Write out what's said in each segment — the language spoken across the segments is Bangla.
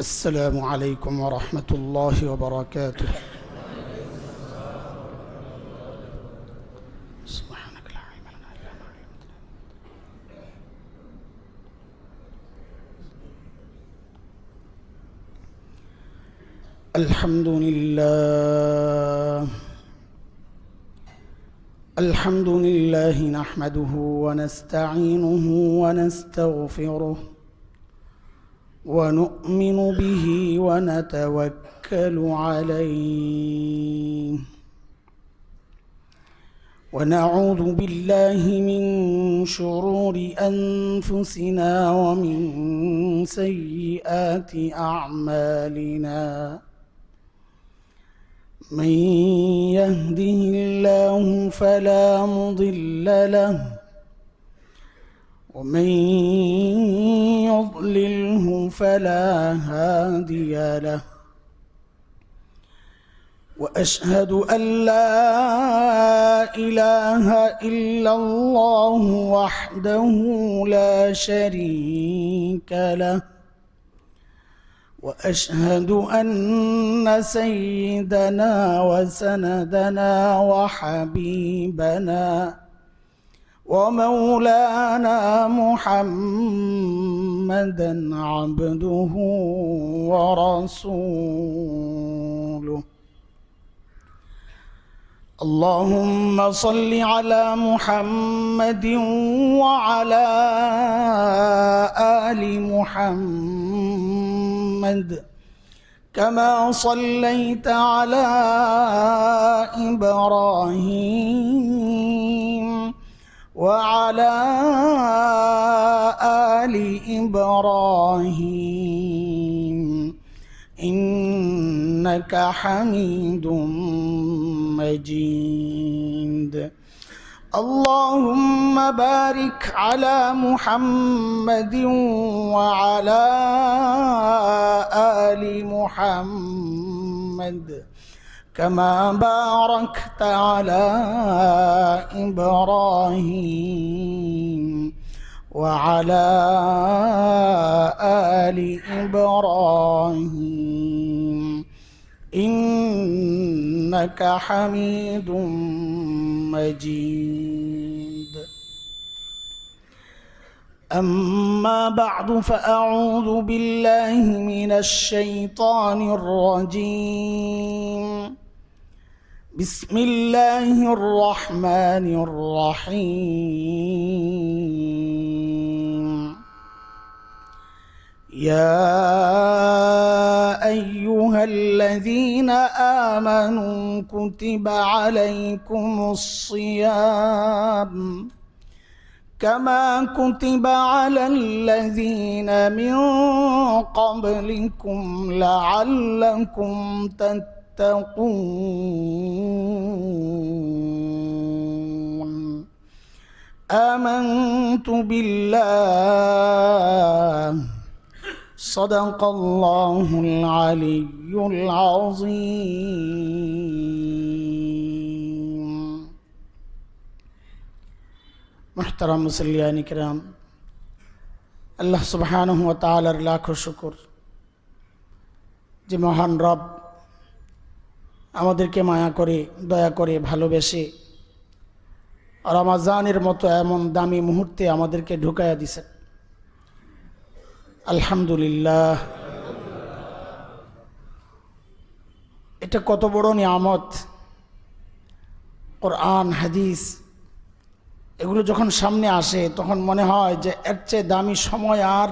السلام عليكم ورحمة الله وبركاته. سبحانك لا علم لنا إلا ما علمتنا. الحمد لله نحمده ونستعينه ونستغفره ونؤمن به ونتوكل عليه ونعوذ بالله من شرور أنفسنا ومن سيئات أعمالنا. من يهده الله فلا مضل له ومن يضلله فلا هادي له. وأشهد أن لا إله إلا الله وحده لا شريك له. وأشهد أن سيدنا وسندنا وحبيبنا ومولانا محمدا عبده ورسوله. اللهم صل على محمد وعلى آل محمد كما صليت على إبراهيم وعلى آل إبراهيم إنك حميد مجيد. اللهم بارك على محمد وعلى آل محمد كما باركت على إبراهيم وعلى آل إبراهيم إنك حميد مجيد. أما بعد فأعوذ بالله من الشيطان الرجيم. بسم الله الرحمن الرحيم. يا أيها الذين آمنوا كتب عليكم الصيام كما كتب على الذين من قبلكم لعلكم تتقون. آمنت بالله صدق الله العلي العظيم. محترم মুসল্লিয়ান কিরাম, আল্লাহ সুবহানাহু ওয়া তাআলার লাখো শুকর যে মহান রব আমাদেরকে মায়া করে দয়া করে ভালোবেসে রমজানের মতো এমন দামি মুহূর্তে আমাদেরকে ঢুকাইয়া দিয়েছেন। আলহামদুলিল্লাহ। এটা কত বড় নিয়ামত। কোরআন হাদিস এগুলো যখন সামনে আসে তখন মনে হয় যে এর চেয়ে দামি সময় আর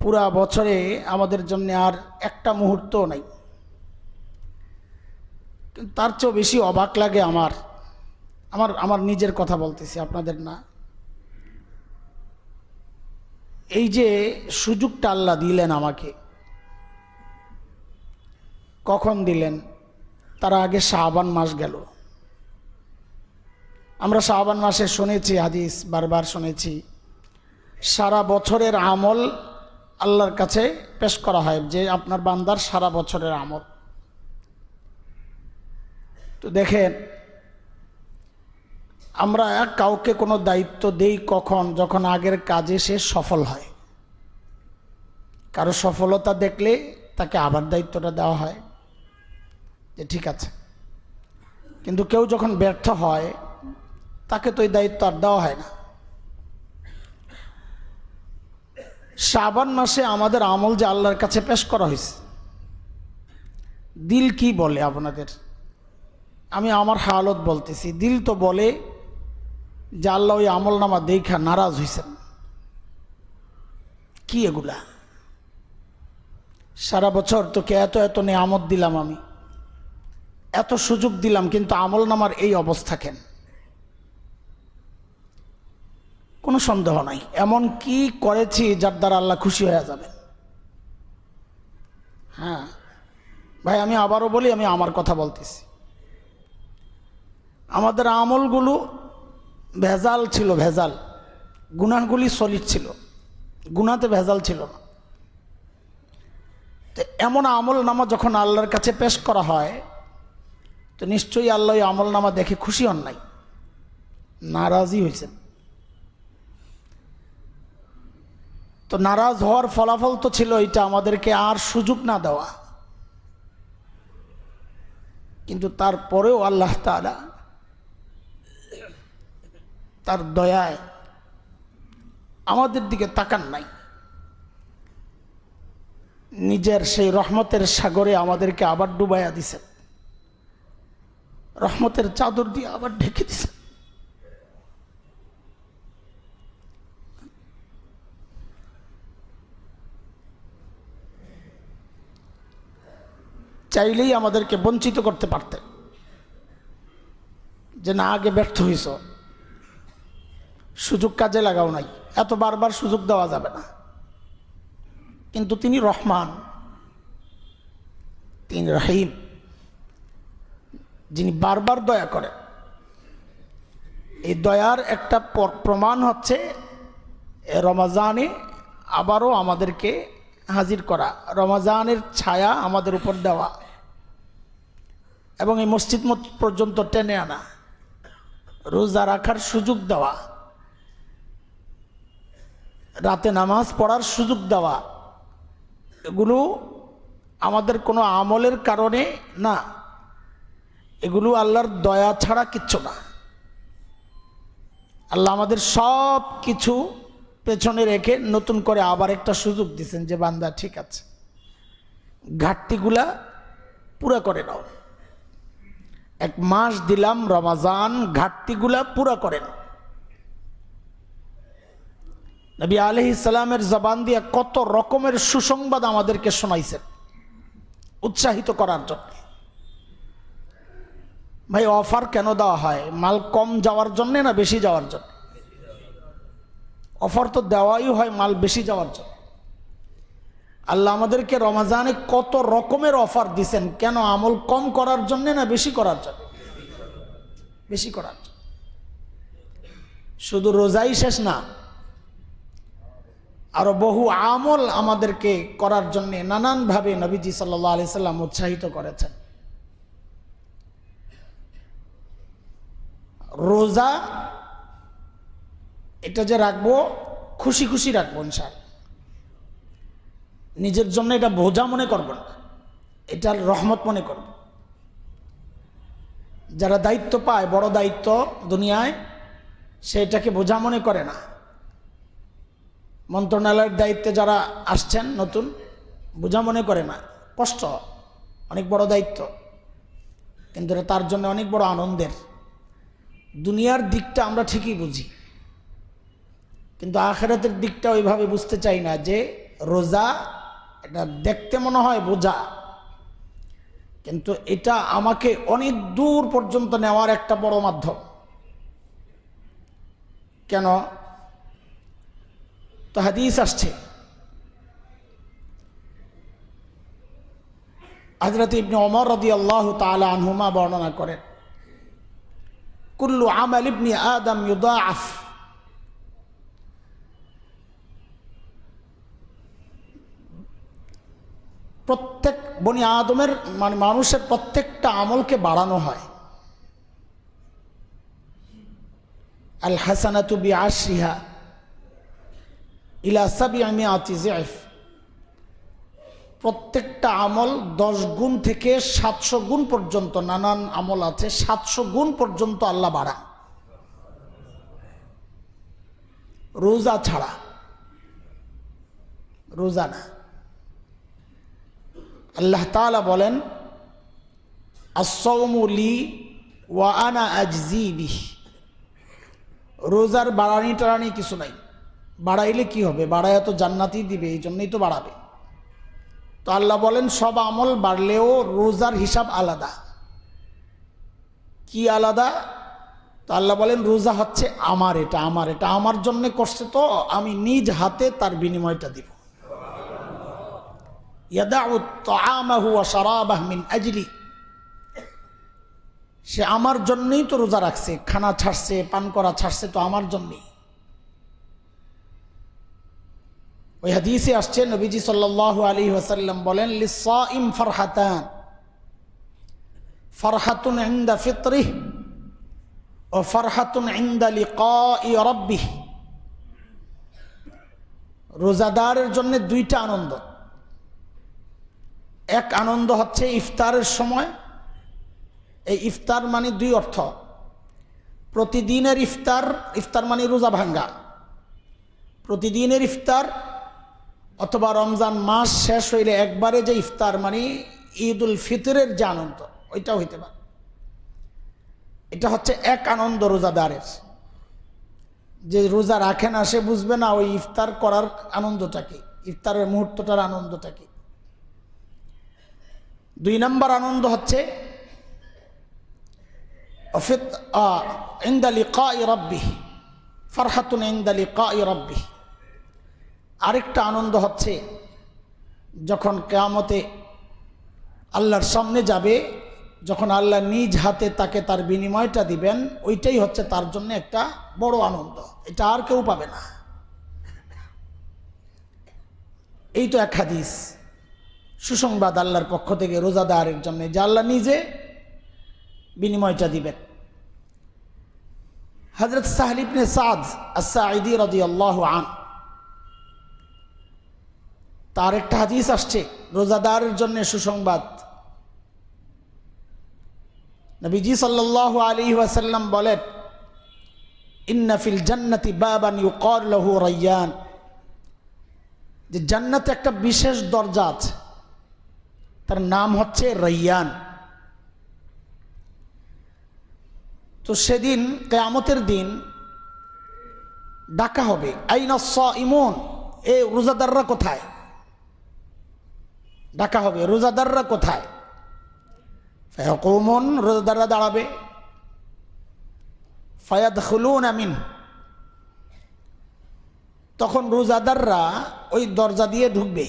পুরা বছরে আমাদের জন্য আর একটা মুহূর্তও নাই। কিন্তু তার চেয়েও বেশি অবাক লাগে আমার নিজের কথা বলতেছি, আপনাদের না। এই যে সুযোগটা আল্লাহ দিলেন আমাকে, কখন দিলেন? তার আগে শাবান মাস গেল। আমরা শাবান মাসে শুনেছি, হাদিস বারবার শুনেছি, সারা বছরের আমল আল্লাহর কাছে পেশ করা হয়, যে আপনার বান্দার সারা বছরের আমল। তো দেখেন, আমরা কাউকে কোনো দায়িত্ব দেই কখন? যখন আগের কাজে সে সফল হয়। কারো সফলতা দেখলে তাকে আবার দায়িত্বটা দেওয়া হয় যে ঠিক আছে, কিন্তু কেউ যখন ব্যর্থ হয় তাকে তো এই দায়িত্ব আর দেওয়া হয় না। শাবান মাসে আমাদের আমল যে আল্লাহর কাছে পেশ করা হয়েছে, দিল কি বলে আপনাদের? আমি আমার হালত বলতেছি, দিল তো বলে যে আল্লাহ ওই আমল নামা দেখা নারাজ হয়েছেন। কি এগুলা? সারা বছর তোকে এত এত নেয়ামত দিলাম, আমি এত সুযোগ দিলাম, কিন্তু আমল নামার এই অবস্থা কেন? কোনো সন্দেহ নাই এমন কি করেছি যার দ্বারা আল্লাহ খুশি হয়ে যাবে। হ্যাঁ ভাই, আমি আবারও বলি, আমি আমার কথা বলতেছি। আমাদের আমলগুলো ভেজাল ছিল, ভেজাল। গুনাহগুলি সলিড ছিল, গুনাতে ভেজাল ছিল না। তো এমন আমল নামা যখন আল্লাহর কাছে পেশ করা হয়, তো নিশ্চয়ই আল্লাহ ওই আমল নামা দেখে খুশি হন নাই, নারাজই হয়েছেন। তো নারাজ হওয়ার ফলাফল তো ছিল এটা, আমাদেরকে আর সুযোগ না দেওয়া। কিন্তু তারপরেও আল্লাহ তাআলা তার দয়ায় আমাদের দিকে তাকান নাই, নিজের সেই রহমতের সাগরে আমাদেরকে আবার ডুবাইয়া দিছেন, রহমতের চাদর দিয়ে আবার ঢেকে দিছেন। চাইলেই আমাদেরকে বঞ্চিত করতে পারতেন, যে না আগে ব্যর্থ হইছ, সুযোগ কাজে লাগাও নাই, এত বারবার সুযোগ দেওয়া যাবে না। কিন্তু তিনি রহমান, তিনি রহিম, যিনি বারবার দয়া করেন। এই দয়ার একটা প্রমাণ হচ্ছে রমাজানে আবারও আমাদেরকে হাজির করা, রমাজানের ছায়া আমাদের উপর দেওয়া, এবং এই মসজিদ পর্যন্ত টেনে আনা, রোজা রাখার সুযোগ দেওয়া, রাতে নামাজ পড়ার সুযোগ দেওয়া, এগুলো আমাদের কোনো আমলের কারণে না, এগুলো আল্লাহর দয়া ছাড়া কিচ্ছু না। আল্লাহ আমাদের সব কিছু পেছনে রেখে নতুন করে আবার একটা সুযোগ দিয়েছেন যে বান্দা ঠিক আছে, ঘাটতিগুলা পুরা করে নাও। এক মাস দিলাম রমাজান, ঘাটতিগুলা পুরা করে নাও। নবী আলাইহিস সালামের জবান দিয়ে কত রকমের সুসংবাদ আমাদেরকে শোনাইছেন উৎসাহিত করার জন্য। ভাই, অফার কেন দেওয়া হয়? মাল কম যাওয়ার জন্য না বেশি যাওয়ার জন্য? অফার তো দেওয়াই হয় মাল বেশি যাওয়ার জন্য। আল্লাহ আমাদেরকে রমাজানে কত রকমের অফার দিছেন, কেন? আমল কম করার জন্য না বেশি করার জন্য? বেশি করার জন্য। শুধু রোজাই শেষ না, আরো বহু আমল আমাদেরকে করার জন্য নানানভাবে নবীজি সাল্লাল্লাহু আলাইহি সাল্লাম উৎসাহিত করেছেন। রোজা এটা যে রাখবো, খুশি খুশি রাখবো ইনশাআল্লাহ, নিজের জন্য এটা বোঝা মনে করব না, এটা রহমত মনে করব। যারা দায়িত্ব পায়, বড় দায়িত্ব দুনিয়ায়, সেটাকে বোঝা মনে করে না। মন্ত্রণালয়ের দায়িত্বে যারা আসছেন নতুন, বোঝা মনে করে না, কষ্ট, অনেক বড় দায়িত্ব, কিন্তু এটা তার জন্য অনেক বড় আনন্দের। দুনিয়ার দিকটা আমরা ঠিকই বুঝি, কিন্তু আখিরাতের দিকটা ওইভাবে বুঝতে চাই না। যে রোজা এটা দেখতে মনে হয় বোঝা, কিন্তু এটা আমাকে অনেক দূর পর্যন্ত নেওয়ার একটা বড় মাধ্যম। কেন? তো হাদিস আসছে, হযরত ইবনে ওমর রাদিয়াল্লাহু তাআলা আনহুমা বর্ণনা করেন, কুল্লু আমাল ইবনি আদম ইউদাআফ, প্রত্যেক বনি আদমের মানে মানুষের প্রত্যেকটা আমলকে বাড়ানো হয়। আল হাসানাতু বিআশরিহা ইলা সাবঈমিআতি যিফ, প্রত্যেকটা আমল 10 গুণ থেকে 700 গুণ পর্যন্ত, নানান আমল আছে, 700 গুণ পর্যন্ত আল্লাহ বাড়ান, রোজা ছাড়া। রোজা না। আল্লাহ তাআলা বলেন আস-সাওমু লি ওয়া আনা আজজি বিহি। রোজার বাড়ানি টাড়ানি কিছু নাই। বাড়াইলে কি হবে? বাড়ায় তো জান্নাতই দিবে, এই জন্যই তো বাড়াবে। তো আল্লাহ বলেন সব আমল বাড়লেও রোজার হিসাব আলাদা। কি আলাদা? তো আল্লাহ বলেন রোজা হচ্ছে আমার, এটা আমার, এটা আমার জন্য করছে, তো আমি নিজ হাতে তার বিনিময়টা দিব। ইয়াদাউ তাআমাহু ওয়া শারাবাহু মিন আজলি। সে আমার জন্যই তো রোজা রাখছে, খানা ছাড়ছে, পান করা ছাড়ছে তো আমার জন্যই। ওই হাদিসে আসছে নবীজি সাল্লাল্লাহু আলাইহি ওয়াসাল্লাম বলেন লিস-সাইম ফারহাতান, ফারহাতুন ইনদা ফিত্রিহি ও ফারহাতুন ইনদা লিকাই রাব্বিহ। রোজাদারের জন্য দুইটা আনন্দ। এক আনন্দ হচ্ছে ইফতারের সময়। এই ইফতার মানে দুই অর্থ। প্রতিদিনের ইফতার, ইফতার মানে রোজা ভাঙ্গা, প্রতিদিনের ইফতার, অথবা রমজান মাস শেষ হইলে একবারে যে ইফতার মানে ঈদ উল ফিতরের যে আনন্দ, ওইটাও হইতে পারে। এটা হচ্ছে এক আনন্দ রোজাদারের। যে রোজা রাখে না সে বুঝবে না ওই ইফতার করার আনন্দটা কি, ইফতারের মুহূর্তটার আনন্দটা কি। 2 নম্বর আনন্দ হচ্ছে ইনদা লিকাই রাব্বিহ, ফারহাতুন ইনদা লিকাই রাব্বিহ। আরেকটা আনন্দ হচ্ছে যখন কিয়ামতে আল্লাহর সামনে যাবে, যখন আল্লাহ নিজ হাতে তাকে তার বিনিময়টা দিবেন, ওইটাই হচ্ছে তার জন্য একটা বড় আনন্দ। এটা আর কেউ পাবে না। এই তো এক হাদিস, সুসংবাদ আল্লাহর পক্ষ থেকে রোজাদারের জন্য, যে আল্লাহ নিজে বিনিময়টা দিবেন। হযরত সাহল ইবনে সাদ আস-সাঈদী রাদিয়াল্লাহু আনহু, তার একটা হাদিস আসছে রোজাদারের জন্য সুসংবাদ। নবীজি সাল্লাল্লাহু আলাইহি ওয়াসাল্লাম বলেন ইন্না ফিল জান্নাতি বাবান ইউকাল লাহু রায়্যান, যে জান্নাতে একটা বিশেষ দরজা আছে, তার নাম হচ্ছে রায়্যান। তো সেদিন কিয়ামতের দিন ডাকা হবে আইনাস সাইমুন, এ রোজাদাররা কোথায়? ডাকা হবে রোজাদাররা কোথায়? ফায়াকুমুন, রোজাদাররা দাঁড়াবে। ফায়াদখুলুনা মিন, তখন রোজাদাররা ওই দরজা দিয়ে ঢুকবে।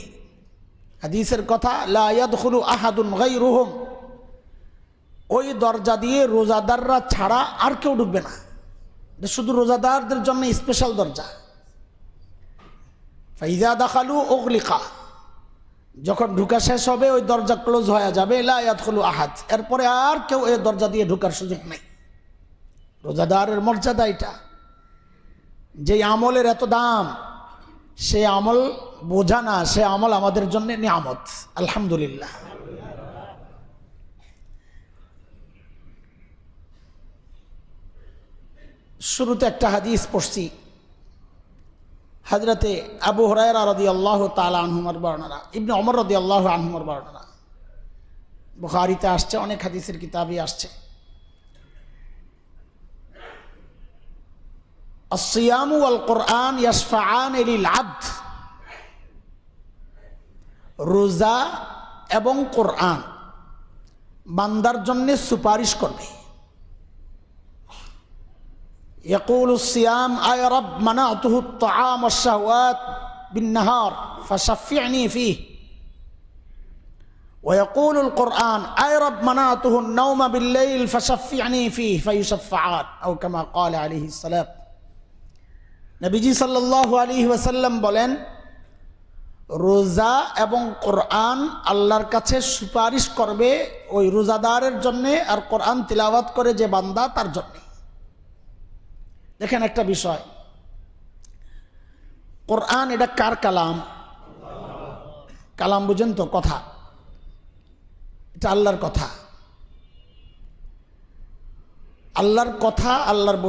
হাদিসের কথা, লা ইয়াদখুলু আহাদুন গায়রুহুম, ওই দরজা দিয়ে রোজাদাররা ছাড়া আর কেউ ঢুকবে না। এটা শুধু রোজাদারদের জন্য স্পেশাল দরজা। ফাইযা দাখালু উগলিকা, যখন ঢুকা শেষ হবে ওই দরজা ক্লোজ হয়ে যাবে। লা ইয়াদখুলু আহাদ, এরপরে আর কেউ এই দরজা দিয়ে ঢোকার সুযোগ নেই। রোজাদারের মর্যাদা এটা। যে আমলের এত দাম, সে আমল বোঝা না, সে আমল আমাদের জন্য নিয়ামত। আলহামদুলিল্লাহ। শুরুতে একটা হাদিস পড়ছি, হযরতে আবু হুরায়রা রাদিয়াল্লাহু তাআলা আনহুমার বর্ণনা, ইবনে ওমর রাদিয়াল্লাহু আনহুমার বর্ণনা। বুখারীতে আসছে, অনেক হাদিসের কিতাবে আসছে। আস-সিয়ামু ওয়াল কুরআন ইয়াশফাআন লিল আবদ, রোজা এবং কোরআন বান্দার জন্য সুপারিশ করবে। يقول الصيام أي رب منعته الطعام والشهوات بالنهار فشفعني فيه، ويقول القرآن أي رب منعته النوم بالليل فشفعني فيه، فيشفعان أو كما قال عليه السلام। নবীজি সাল্লাল্লাহু আলাইহি ওয়াসাল্লাম বলেন রোজা এবং কোরআন আল্লাহর কাছে সুপারিশ করবে ওই রোজাদারের জন্য, আর কোরআন তিলাওয়াত করে যে বান্দা তার জন্য। দেখেন একটা বিষয়, কোরআন এটা কার কালাম? কালাম বুঝেন তো? কথা, এটা আল্লাহর কথা। আল্লাহর কথা আল্লাহর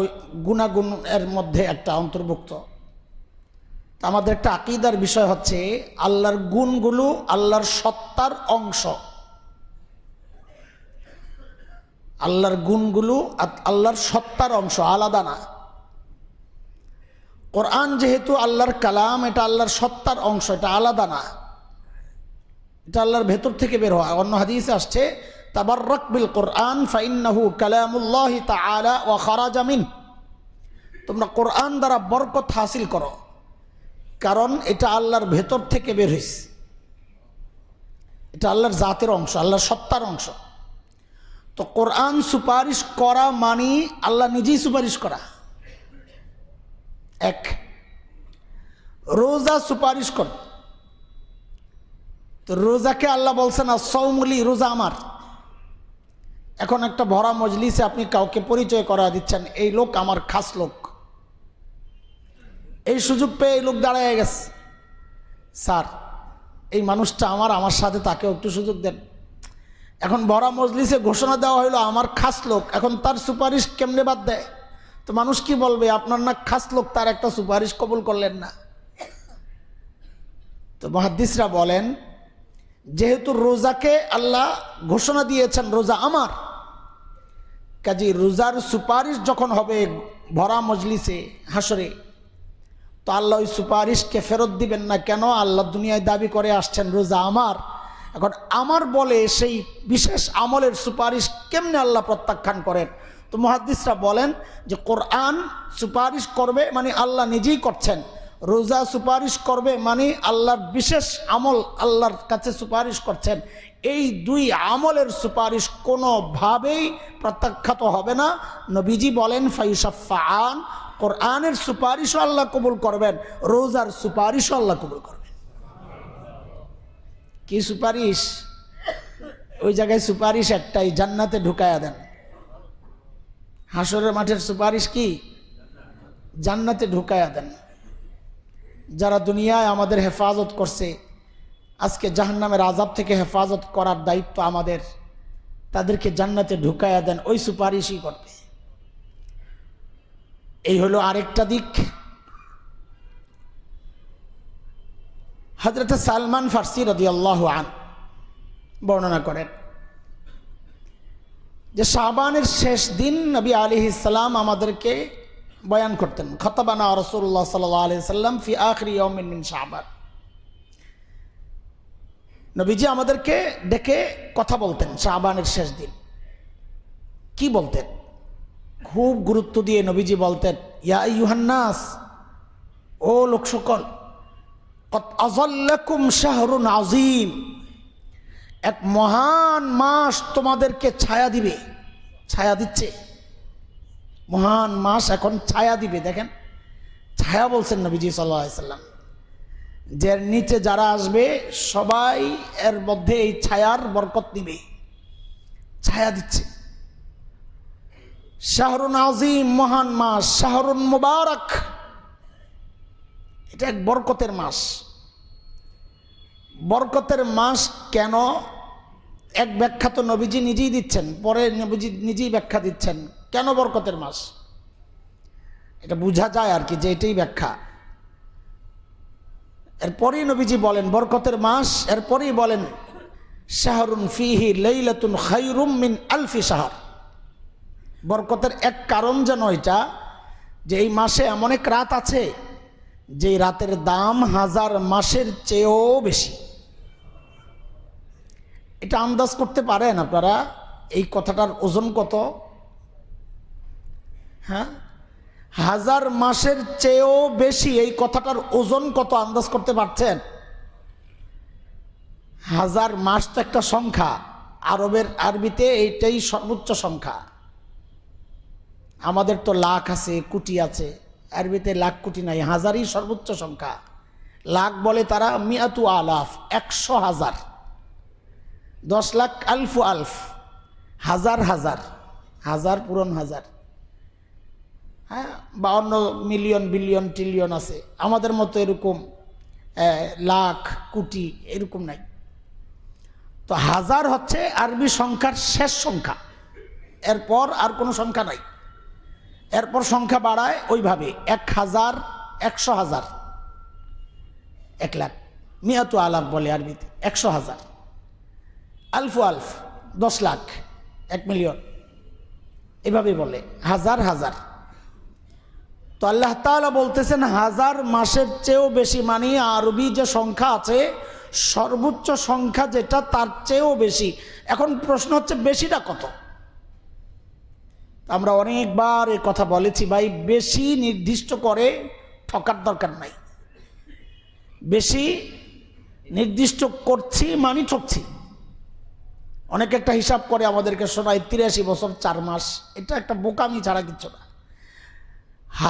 গুণাগুণ এর মধ্যে একটা অন্তর্ভুক্ত। আমাদের একটা আকীদার বিষয় হচ্ছে আল্লাহর গুণগুলো আল্লাহর সত্তার অংশ। আল্লাহর গুণগুলো আল্লাহর সত্তার অংশ, আলাদা না। কোরআন যেহেতু আল্লাহর কালাম, এটা আল্লাহর সত্তার অংশ, এটা আলাদা না, এটা আল্লাহর ভেতর থেকে বের হয়। অন্য হাদিসে আসছে তাবাররাক বিল কোরআন ফাইন্নাহু কালামুল্লাহি তাআলা ওয়া খারাজা মিন। তোমরা কোরআন দ্বারা বরকত হাসিল করো, কারণ এটা আল্লাহর ভেতর থেকে বের হয়েছে, এটা আল্লাহর জাতের অংশ, আল্লাহর সত্তার অংশ। তো কোরআন সুপারিশ করা মানে আল্লাহ নিজেই সুপারিশ করা। এক, রোজা সুপারিশ কর, তো রোজাকে আল্লাহ বলছেন as-সাওমুলি, রোজা আমার। এখন একটা ভরা মজলিসে আপনি কাউকে পরিচয় করা দিচ্ছেন, এই লোক আমার খাস লোক। এই সুযোগ পেয়ে এই লোক দাঁড়ায় গেছে, স্যার এই মানুষটা আমার সাথে, তাকেও একটু সুযোগ দেন। এখন ভরা মজলিসে ঘোষণা দেওয়া হইলো আমার খাস লোক, এখন তার সুপারিশ কেমনে বাদ দেয়? তো মানুষ কি বলবে? আপনার না খাস লোক, তার একটা সুপারিশ কবুল করলেন না। তো মুহাদ্দিসরা বলেন যেহেতু রোজাকে আল্লাহ ঘোষণা দিয়েছেন রোজা আমার, কাজী রোজার সুপারিশ যখন হবে ভরা মজলিসে হাসরে, তো আল্লাহ ওই সুপারিশকে ফেরত দিবেন না। কেন? আল্লাহ দুনিয়ায় দাবি করে আসছেন রোজা আমার। এখন আমার বলে সেই বিশেষ আমলের সুপারিশ কেমনে আল্লাহ প্রত্যাখ্যান করেন? তো মুহাদ্দিসরা বলেন যে কোরআন সুপারিশ করবে মানে আল্লাহ নিজেই করছেন, রোজা সুপারিশ করবে মানে আল্লাহর বিশেষ আমল আল্লাহর কাছে সুপারিশ করছেন। এই দুই আমলের সুপারিশ কোনোভাবেই প্রত্যাখ্যাত হবে না। নবীজি বলেন ফায়ুশাফাআন, কোরআনের সুপারিশও আল্লাহ কবুল করবেন, রোজার সুপারিশও আল্লাহ কবুল করবেন। কি সুপারিশ? ওই জায়গায় সুপারিশ একটাই, জান্নাতে ঢুকায়া দেন। হাসরের মাঠের সুপারিশ কি? জান্নাতে ঢুকায়া দেন। যারা দুনিয়ায় আমাদের হেফাজত করছে, আজকে জাহান্নামের আযাব থেকে হেফাজত করার দায়িত্ব আমাদের, তাদেরকে জান্নাতে ঢুকায়া দেন, ওই সুপারিশই করবে। এই হলো আরেকটা দিক। হযরত সালমান ফারসি রাদিয়াল্লাহু আনহু বর্ণনা করেন যে শাবানের শেষ দিন নবী আলাইহিস সালাম আমাদেরকে বয়ান করতেন। খতবানা রাসূলুল্লাহ সাল্লাল্লাহু আলাইহি সাল্লাম ফি আখিরি ইয়াউমিন মিন শাবান। নবীজি আমাদেরকে ডেকে কথা বলতেন শাবানের শেষ দিন। কি বলতেন? খুব গুরুত্ব দিয়ে নবীজি বলতেন, ইয়া আইয়ুহান নাস, ও লোক সকল, কদ আযাল্লাকুম শাহরুন আযীম, এক মহান মাস তোমাদেরকে ছায়া দিবে। ছায়া দিচ্ছে, মহান মাস এখন ছায়া দিবে। দেখেন, ছায়া বলছেন নবীজি সাল্লাল্লাহু আলাইহি সাল্লাম, যে নিচে যারা আসবে সবাই এর মধ্যে এই ছায়ার বরকত নিবে। ছায়া দিচ্ছে। শাহরুন আযীম, মহান মাস, শাহরুন মুবারক, এটা এক বরকতের মাস। বরকতের মাস কেন? এক ব্যাখ্যা তো নবীজি নিজেই দিচ্ছেন, পরে নবীজি নিজেই ব্যাখ্যা দিচ্ছেন কেন বরকতের মাস। এটা বোঝা যায় আর কি, যে এটাই ব্যাখ্যা। এরপরেই নবীজি বলেন বরকতের মাস, এরপরেই বলেন শাহরুন ফিহি লাইলাতুন খায়রুম মিন আলফি শাহর। বরকতের এক কারণ যেন এটা, যে এই মাসে এমন এক রাত আছে যে রাতের দাম 1000 মাসের চেয়েও বেশি। এটা আন্দাজ করতে পারেন আপনারা এই কথাটার ওজন কত? হ্যাঁ, 1000 মাসের চেয়েও বেশি, এই কথাটার ওজন কত আন্দাজ করতে পারছেন? 1000 মাস তো একটা সংখ্যা, আরবিতে এইটাই সর্বোচ্চ সংখ্যা। আমাদের তো লাখ আছে, কোটি আছে, আরবিতে লাখ কোটি নাই, হাজারই সর্বোচ্চ সংখ্যা। লাখ বলে তারা মিয়াতু আলাফ, 100,000, 10 লাখ, আলফু আলফ, হাজার হাজার, হাজার পূরণ হাজার। হ্যাঁ, 52 মিলিয়ন বিলিয়ন ট্রিলিয়ন আছে। আমাদের মতো এরকম লাখ, কোটি এরকম নাই। তো হাজার হচ্ছে আরবি সংখ্যার শেষ সংখ্যা, এরপর আর কোনো সংখ্যা নাই। এরপর সংখ্যা বাড়ায় ওইভাবে 1000, 100,000, 1 লাখ, মিয়াতু আলাফ বলে আরবিতে, 100,000, আলফু আলফ 10 লাখ, 1 মিলিয়ন, এভাবে বলে হাজার হাজার। তো আল্লাহ তাআলা বলতেছেন হাজার মাসের চেয়েও বেশি, মানে আরবি যে সংখ্যা আছে সর্বোচ্চ সংখ্যা যেটা তার চেয়েও বেশি। এখন প্রশ্ন হচ্ছে বেশিটা কত? আমরা অনেকবার এই কথা বলেছি ভাই, বেশি নির্দিষ্ট করে ঠকার দরকার নাই। বেশি নির্দিষ্ট করছি মানে ঠকছি। অনেকে একটা হিসাব করে আমাদেরকে শোনায় 83 বছর 4 মাস, এটা একটা বোকামি ছাড়া কিচ্ছু না।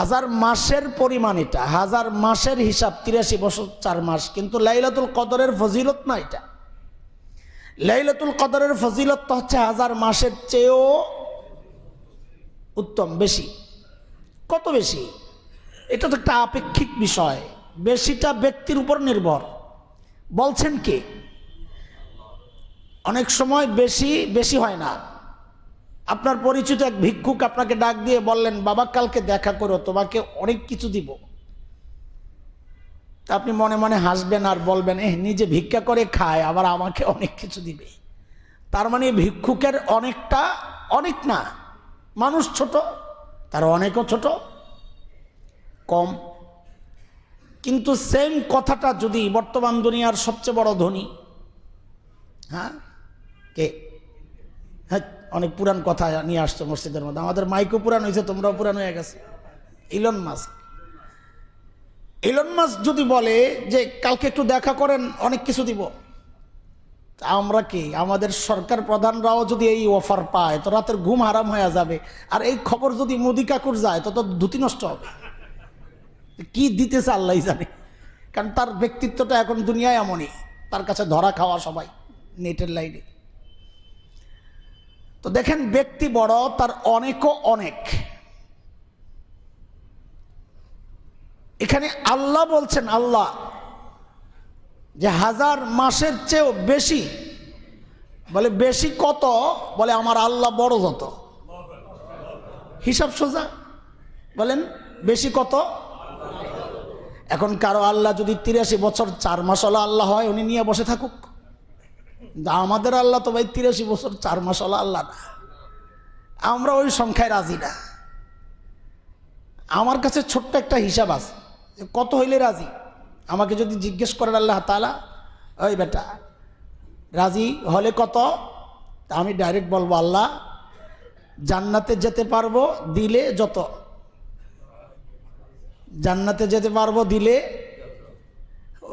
1000 মাসের পরিমাণ এটা, 1000 মাসের হিসাব 83 বছর 4 মাস। কিন্তু লাইলাতুল কদরের ফজিলত না এটা। লাইলাতুল কদরের ফজিলত তো হচ্ছে 1000 মাসের চেয়েও উত্তম, বেশি। কত বেশি? এটা তো একটা আপেক্ষিক বিষয়, বেশিটা ব্যক্তির উপর নির্ভর। বলছেন কে? অনেক সময় বেশি বেশি হয় না। আপনার পরিচিত এক ভিক্ষুক আপনাকে ডাক দিয়ে বললেন, বাবা কালকে দেখা করো, তোমাকে অনেক কিছু দিব। তা আপনি মনে মনে হাসবেন আর বলবেন, নিজে ভিক্ষা করে খায় আবার আমাকে অনেক কিছু দিবে। তার মানে ভিক্ষুকের অনেকটা অনেক না, মানুষ ছোট, তার অনেকও ছোট, কম। কিন্তু সেম কথাটা যদি বর্তমান দুনিয়ার সবচেয়ে বড় ধনী, হ্যাঁ কে, হ্যাঁ অনেক পুরান কথা নিয়ে আসছো মসজিদের মধ্যে, আমাদের মাইকও পুরান হয়েছে, তোমরাও পুরান হয়ে গেছে। ইলন মাস্ক যদি বলে যে কালকে একটু দেখা করেন অনেক কিছু দিব, আমরা কি, আমাদের সরকার প্রধানরাও যদি এই অফার পায় তো রাতের ঘুম হারাম হয়ে যাবে। আর এই খবর যদি মোদি কাকুর যায় তো ধুতি নষ্ট হবে। কি দিতেছে আল্লাহই জানে, কারণ তার ব্যক্তিত্বটা এখন দুনিয়ায় এমনই, তার কাছে ধরা খাওয়া সবাই নেটের লাইনে। তো দেখেন, ব্যক্তি বড়, তার অনেকও অনেক। এখানে আল্লাহ বলছেন, আল্লাহ যে 1000 মাসের চেয়েও বেশি। বলে বেশি কত? বলে আমার আল্লাহ বড় যত। হিসাব সোজা। বলেন বেশি কত? এখন কারো আল্লাহ যদি 83 বছর 4 মাস হলো আল্লাহ হয়, উনি নিয়ে বসে থাকুক। আমাদের আল্লাহ তো ভাই 83 বছর 4 মাস হলো আল্লাহ না, আমরা ওই সংখ্যায় রাজি না। আমার কাছে ছোট্ট একটা হিসাব আছে, কত হইলে রাজি। আমাকে যদি জিজ্ঞেস করেন আল্লাহ তাআলা, ওই বেটা রাজি হলে কত, তা আমি ডাইরেক্ট বলবো, আল্লাহ জান্নাতে যেতে পারবো দিলে যত, জান্নাতে যেতে পারবো দিলে,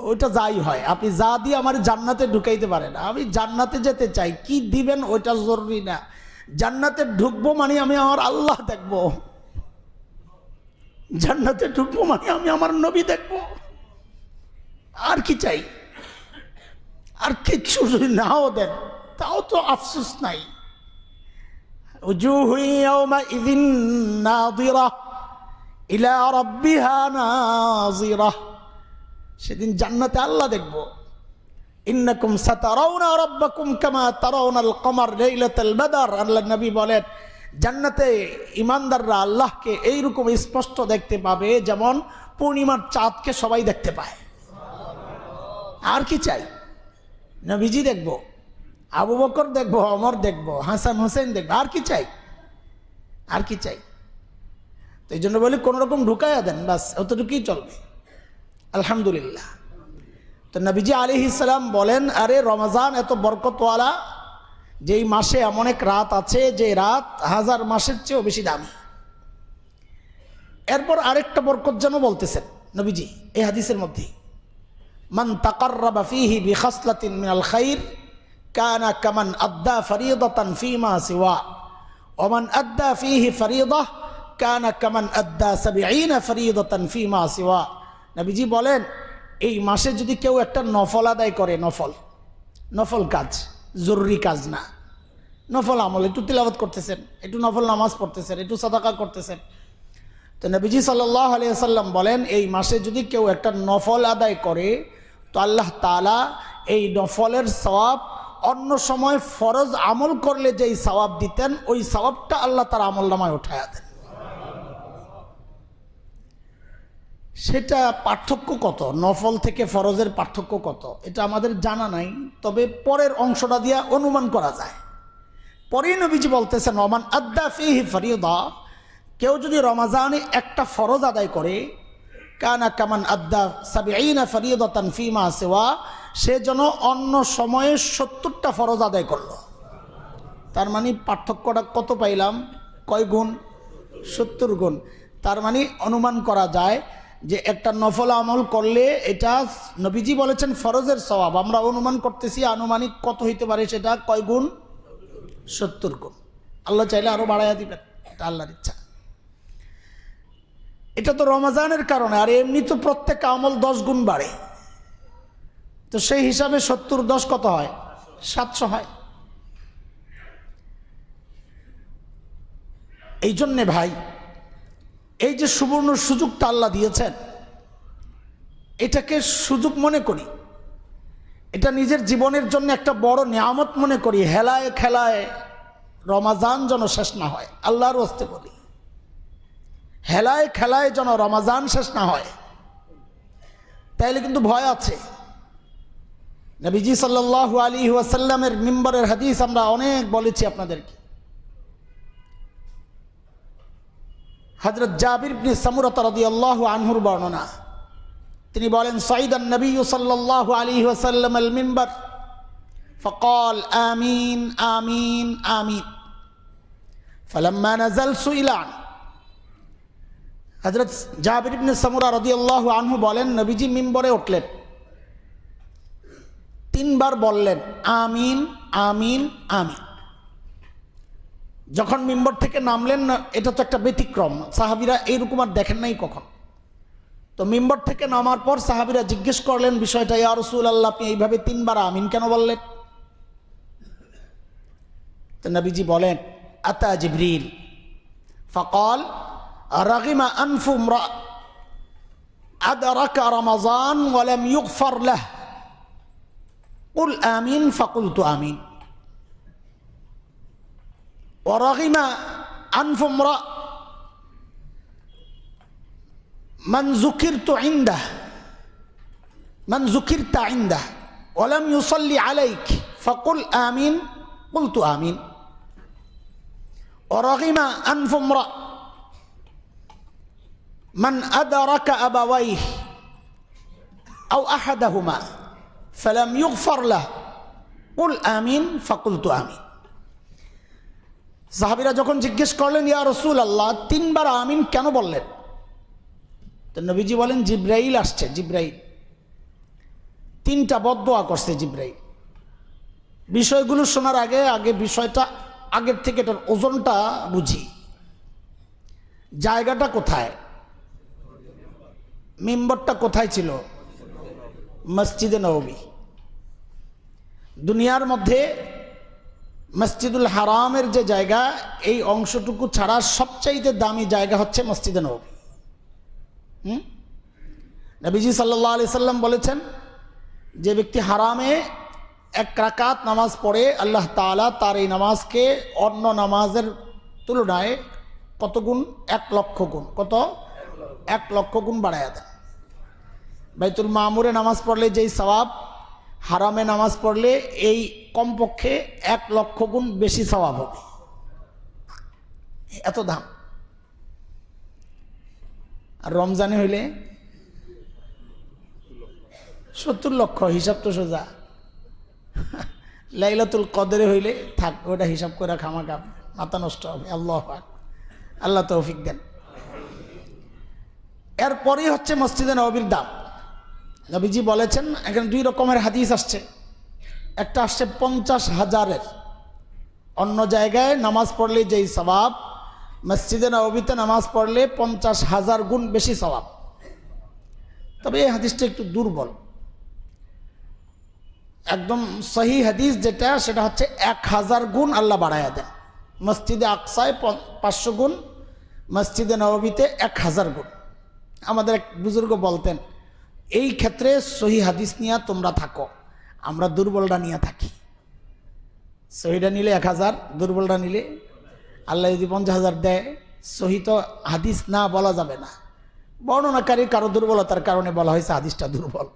ওইটা যাই হয়, আপনি যা দিয়ে আমার জান্নাতে ঢুকাইতে পারেন। আমি জান্নাতে যেতে চাই, কি দিবেন ওইটা জরুরি না। জান্নাতে ঢুকবো মানে আমি আমার আল্লাহ দেখব, জান্নাতে ঢুকবো মানে আমি আমার নবী দেখব। আর কি চাই? আর কিচ্ছু যদি নাও দেন তাও তো আফসোস নাই। উজুহু ইয়াওমাইযিন নাযিরা ইলা রাব্বিহা নাযিরা। সেদিন জান্নাতে আল্লাহ দেখব। ইন্নাকুম সাতারাউনা রাব্বাকুম কামা তারাউনাল কমার লাইলাতাল বদর। আল্লাহ নবী বলেন, জান্নাতে ঈমানদাররা আল্লাহকে এইরকম স্পষ্ট দেখতে পাবে যেমন পূর্ণিমার চাঁদকে সবাই দেখতে পায়। আর কি চাই? নবীজি দেখব, আবু বকর দেখব, ওমর দেখব, হাসান হোসেন দেখব। আর কি চাই? আর কি চাই? তো এই জন্য বলি কোনো রকম ঢুকাইয়া দেন, বাস অতটুকুই চলবে। আলহামদুলিল্লাহ। তো নবীজি আলাইহিস সালাম বলেন, আরে রমজান এত বরকতওয়ালা, যেই মাসে এমন এক রাত আছে যে রাত 1000 মাসের চেয়েও বেশি দামি। এরপর আরেকটা বরকত যেন বলতেছেন নবীজি এই হাদিসের মধ্যে, মান তাকাররাবা ফীহি বিখাসলাতিন মিনাল খাইর কানা কামান আদ্দা ফরিদাতান ফীমা সিওয়া ওয়া মান আদ্দা ফীহি ফরিদাহ কানা কামান আদ্দা 70 ফরিদাতান ফীমা সিওয়া। নবীজি বলেন, এই মাসে যদি কেউ একটা নফল আদায় করে, নফল কাজ, জরুরি কাজ না, নফল আমল, একটু তিলাওয়াত করতেছেন, একটু নফল নামাজ পড়তেছেন, একটু সাদাকা করতেছেন, তো নবীজি সাল্লাল্লাহু আলাইহি ওয়াসাল্লাম বলেন, এই মাসে যদি কেউ একটা নফল আদায় করে তো আল্লাহ তাআলা এই নফলের সওয়াব অন্য সময় ফরজ আমল করলে যেই সওয়াব দিতেন ওই সওয়াবটা আল্লাহ তার আমলনামায় উঠায়া দেন। সেটা পার্থক্য কত, নফল থেকে ফরজের পার্থক্য কত, এটা আমাদের জানা নাই, তবে পরের অংশটা দিয়ে অনুমান করা যায়। পরে নবীজি বলতেছেন, ওমান আদ্দা ফিহি ফরিদা, কেউ যদি রমাজানে একটা ফরজ আদায় করে, কানা কামান আদ্দা সাবিঈনা ফরিদাতান ফিমা সিওয়া, সে যেন অন্য সময়ে 70টা ফরজ আদায় করলো। তার মানে পার্থক্যটা কত পাইলাম, কয় গুণ? 70 গুণ। তার মানে অনুমান করা যায় যে একটা নফল আমল করলে এটা নবীজি বলেছেন ফরজের সওয়াব, আমরা অনুমান করতেছি আনুমানিক কত হইতে পারে, সেটা কয় গুণ? 70 গুণ। আল্লাহ চাইলে আরো বাড়াইয়া দিবেন, এটা আল্লাহর ইচ্ছা। এটা তো রমজানের কারণে, আর এমনি তো প্রত্যেক আমল 10 গুণ বাড়ে, তো সেই হিসাবে 70 10 কত হয়? 700 হয়। এই জন্যে ভাই, এই যে সুবর্ণ সুযোগটা আল্লাহ দিয়েছেন, এটাকে সুযোগ মনে করি, এটা নিজের জীবনের জন্য একটা বড় নিয়ামত মনে করি। হেলায় খেলায় রমাজান যেন শেষ না হয়, আল্লাহর ওয়াস্তে বলি, হেলায় খেলায় যেন রমাজান শেষ না হয়। তাইলে কিন্তু ভয় আছে। নবীজি সাল্লাল্লাহু আলাইহি ওয়াসাল্লামের মিম্বরের হাদিস আমরা অনেক বলেছি আপনাদেরকে। হযরত জাবির ইবনে সামুরা রাদিয়াল্লাহু আনহুর বর্ণনা, তিনি বলেন, সাইদান নবী সাল্লাল্লাহু আলাইহি ওয়াসাল্লাম আল মিম্বার فقال آمين آمين آمين فلما نزل سئل عنه। হযরত জাবির ইবনে সামুরা রাদিয়াল্লাহু আনহু বলেন, নবীজি মিম্বরে উঠলেন, 3 বার বললেন আমিন আমিন আমিন। যখন মিম্বর থেকে নামলেন, এটা তো একটা ব্যতিক্রম, সাহাবীরা এইরকম আর দেখেন নাই কখন। তো মিম্বর থেকে নামার পর সাহাবীরা জিজ্ঞেস করলেন বিষয়টা, ইয়া রাসূলুল্লাহ, আপনি এইভাবে 3 বার আমিন কেন বললেন? তো নবীজি বলেন, আতা জিবরিল ফাকাল রাগিমা আনফু ইমরা আদরাকা রমাজান ওয়া লাম ইগফার লাহ কুল আমিন ফাকুলতু আমিন। ورغم أنف امرأ من ذكرت عنده ولم يصلي عليك فقل آمين قلت آمين. ورغم أنف امرأ من أدرك أبويه أو أحدهما فلم يغفر له قل آمين فقلت آمين. সাহাবীরা যখন জিজ্ঞেস করলেন, ইয়া রাসূলুল্লাহ, 3 বার আমিন কেন বললেন? তো নবীজি বলেন, জিবরাইল আসছে, জিবরাইল 3টা বদদোয়া করছে জিবরাইল। বিষয়গুলো শোনার আগে বিষয়টা আগের থেকে এটার ওজনটা বুঝি। জায়গাটা কোথায়? মিম্বরটা কোথায় ছিল? মসজিদে নববী। দুনিয়ার মধ্যে মসজিদুল হারামের যে জায়গা, এই অংশটুকু ছাড়া সবচাইতে দামি জায়গা হচ্ছে মসজিদে নববী। নবীজি সাল্লাল্লাহু আলাইহি সাল্লাম বলেছেন, যে ব্যক্তি হারামে 1 রাকাত নামাজ পড়ে, আল্লাহ তাআলা তার এই নামাজকে অন্য নামাজের তুলনায় কত গুণ? 1 লক্ষ গুণ। কত? 1 লক্ষ গুণ বাড়ায়া দেন। বাইতুল মামুরে নামাজ পড়লে যেই সওয়াব, হারামে নামাজ পড়লে এই কমপক্ষে 1 লক্ষ গুণ বেশি সওয়াব হবে। এত দাম। আর রমজানে হইলে 70 লক্ষ। হিসাব তো সোজা। লাইলাতুল কদরে হইলে থাক, ওটা হিসাব করে খামাখা মাথা নষ্ট হবে। আল্লাহ তৌফিক দেন। এরপরেই হচ্ছে মসজিদে নববীর দাম। নবীজি বলেছেন, এখানে 2 রকমের হাদিস আসছে। একটা আসছে 50,000-এর, অন্য জায়গায় নামাজ পড়লে যেই সওয়াব, মসজিদে নববীতে নামাজ পড়লে 50,000 গুণ বেশি সওয়াব। তবে এই হাদিসটা একটু দুর্বল। একদম সহি হাদিস যেটা, সেটা হচ্ছে 1000 গুণ আল্লাহ বাড়ায়া দেন। মসজিদে আকসায় 500 গুণ, মসজিদে নববীতে 1000 গুণ। আমাদের এক বুজুর্গ বলতেন, এই ক্ষেত্রে সহি হাদিস নিয়ে তোমরা থাকো, আমরা দুর্বলটা নিয়ে থাকি। সহিটা নিলে 1000, দুর্বলটা নিলে আল্লাহ যদি 50,000 দেয়, সহি তো হাদিস না বলা যাবে না। বর্ণনাকারীর কারো দুর্বলতার কারণে বলা হয়েছে হাদিসটা দুর্বল,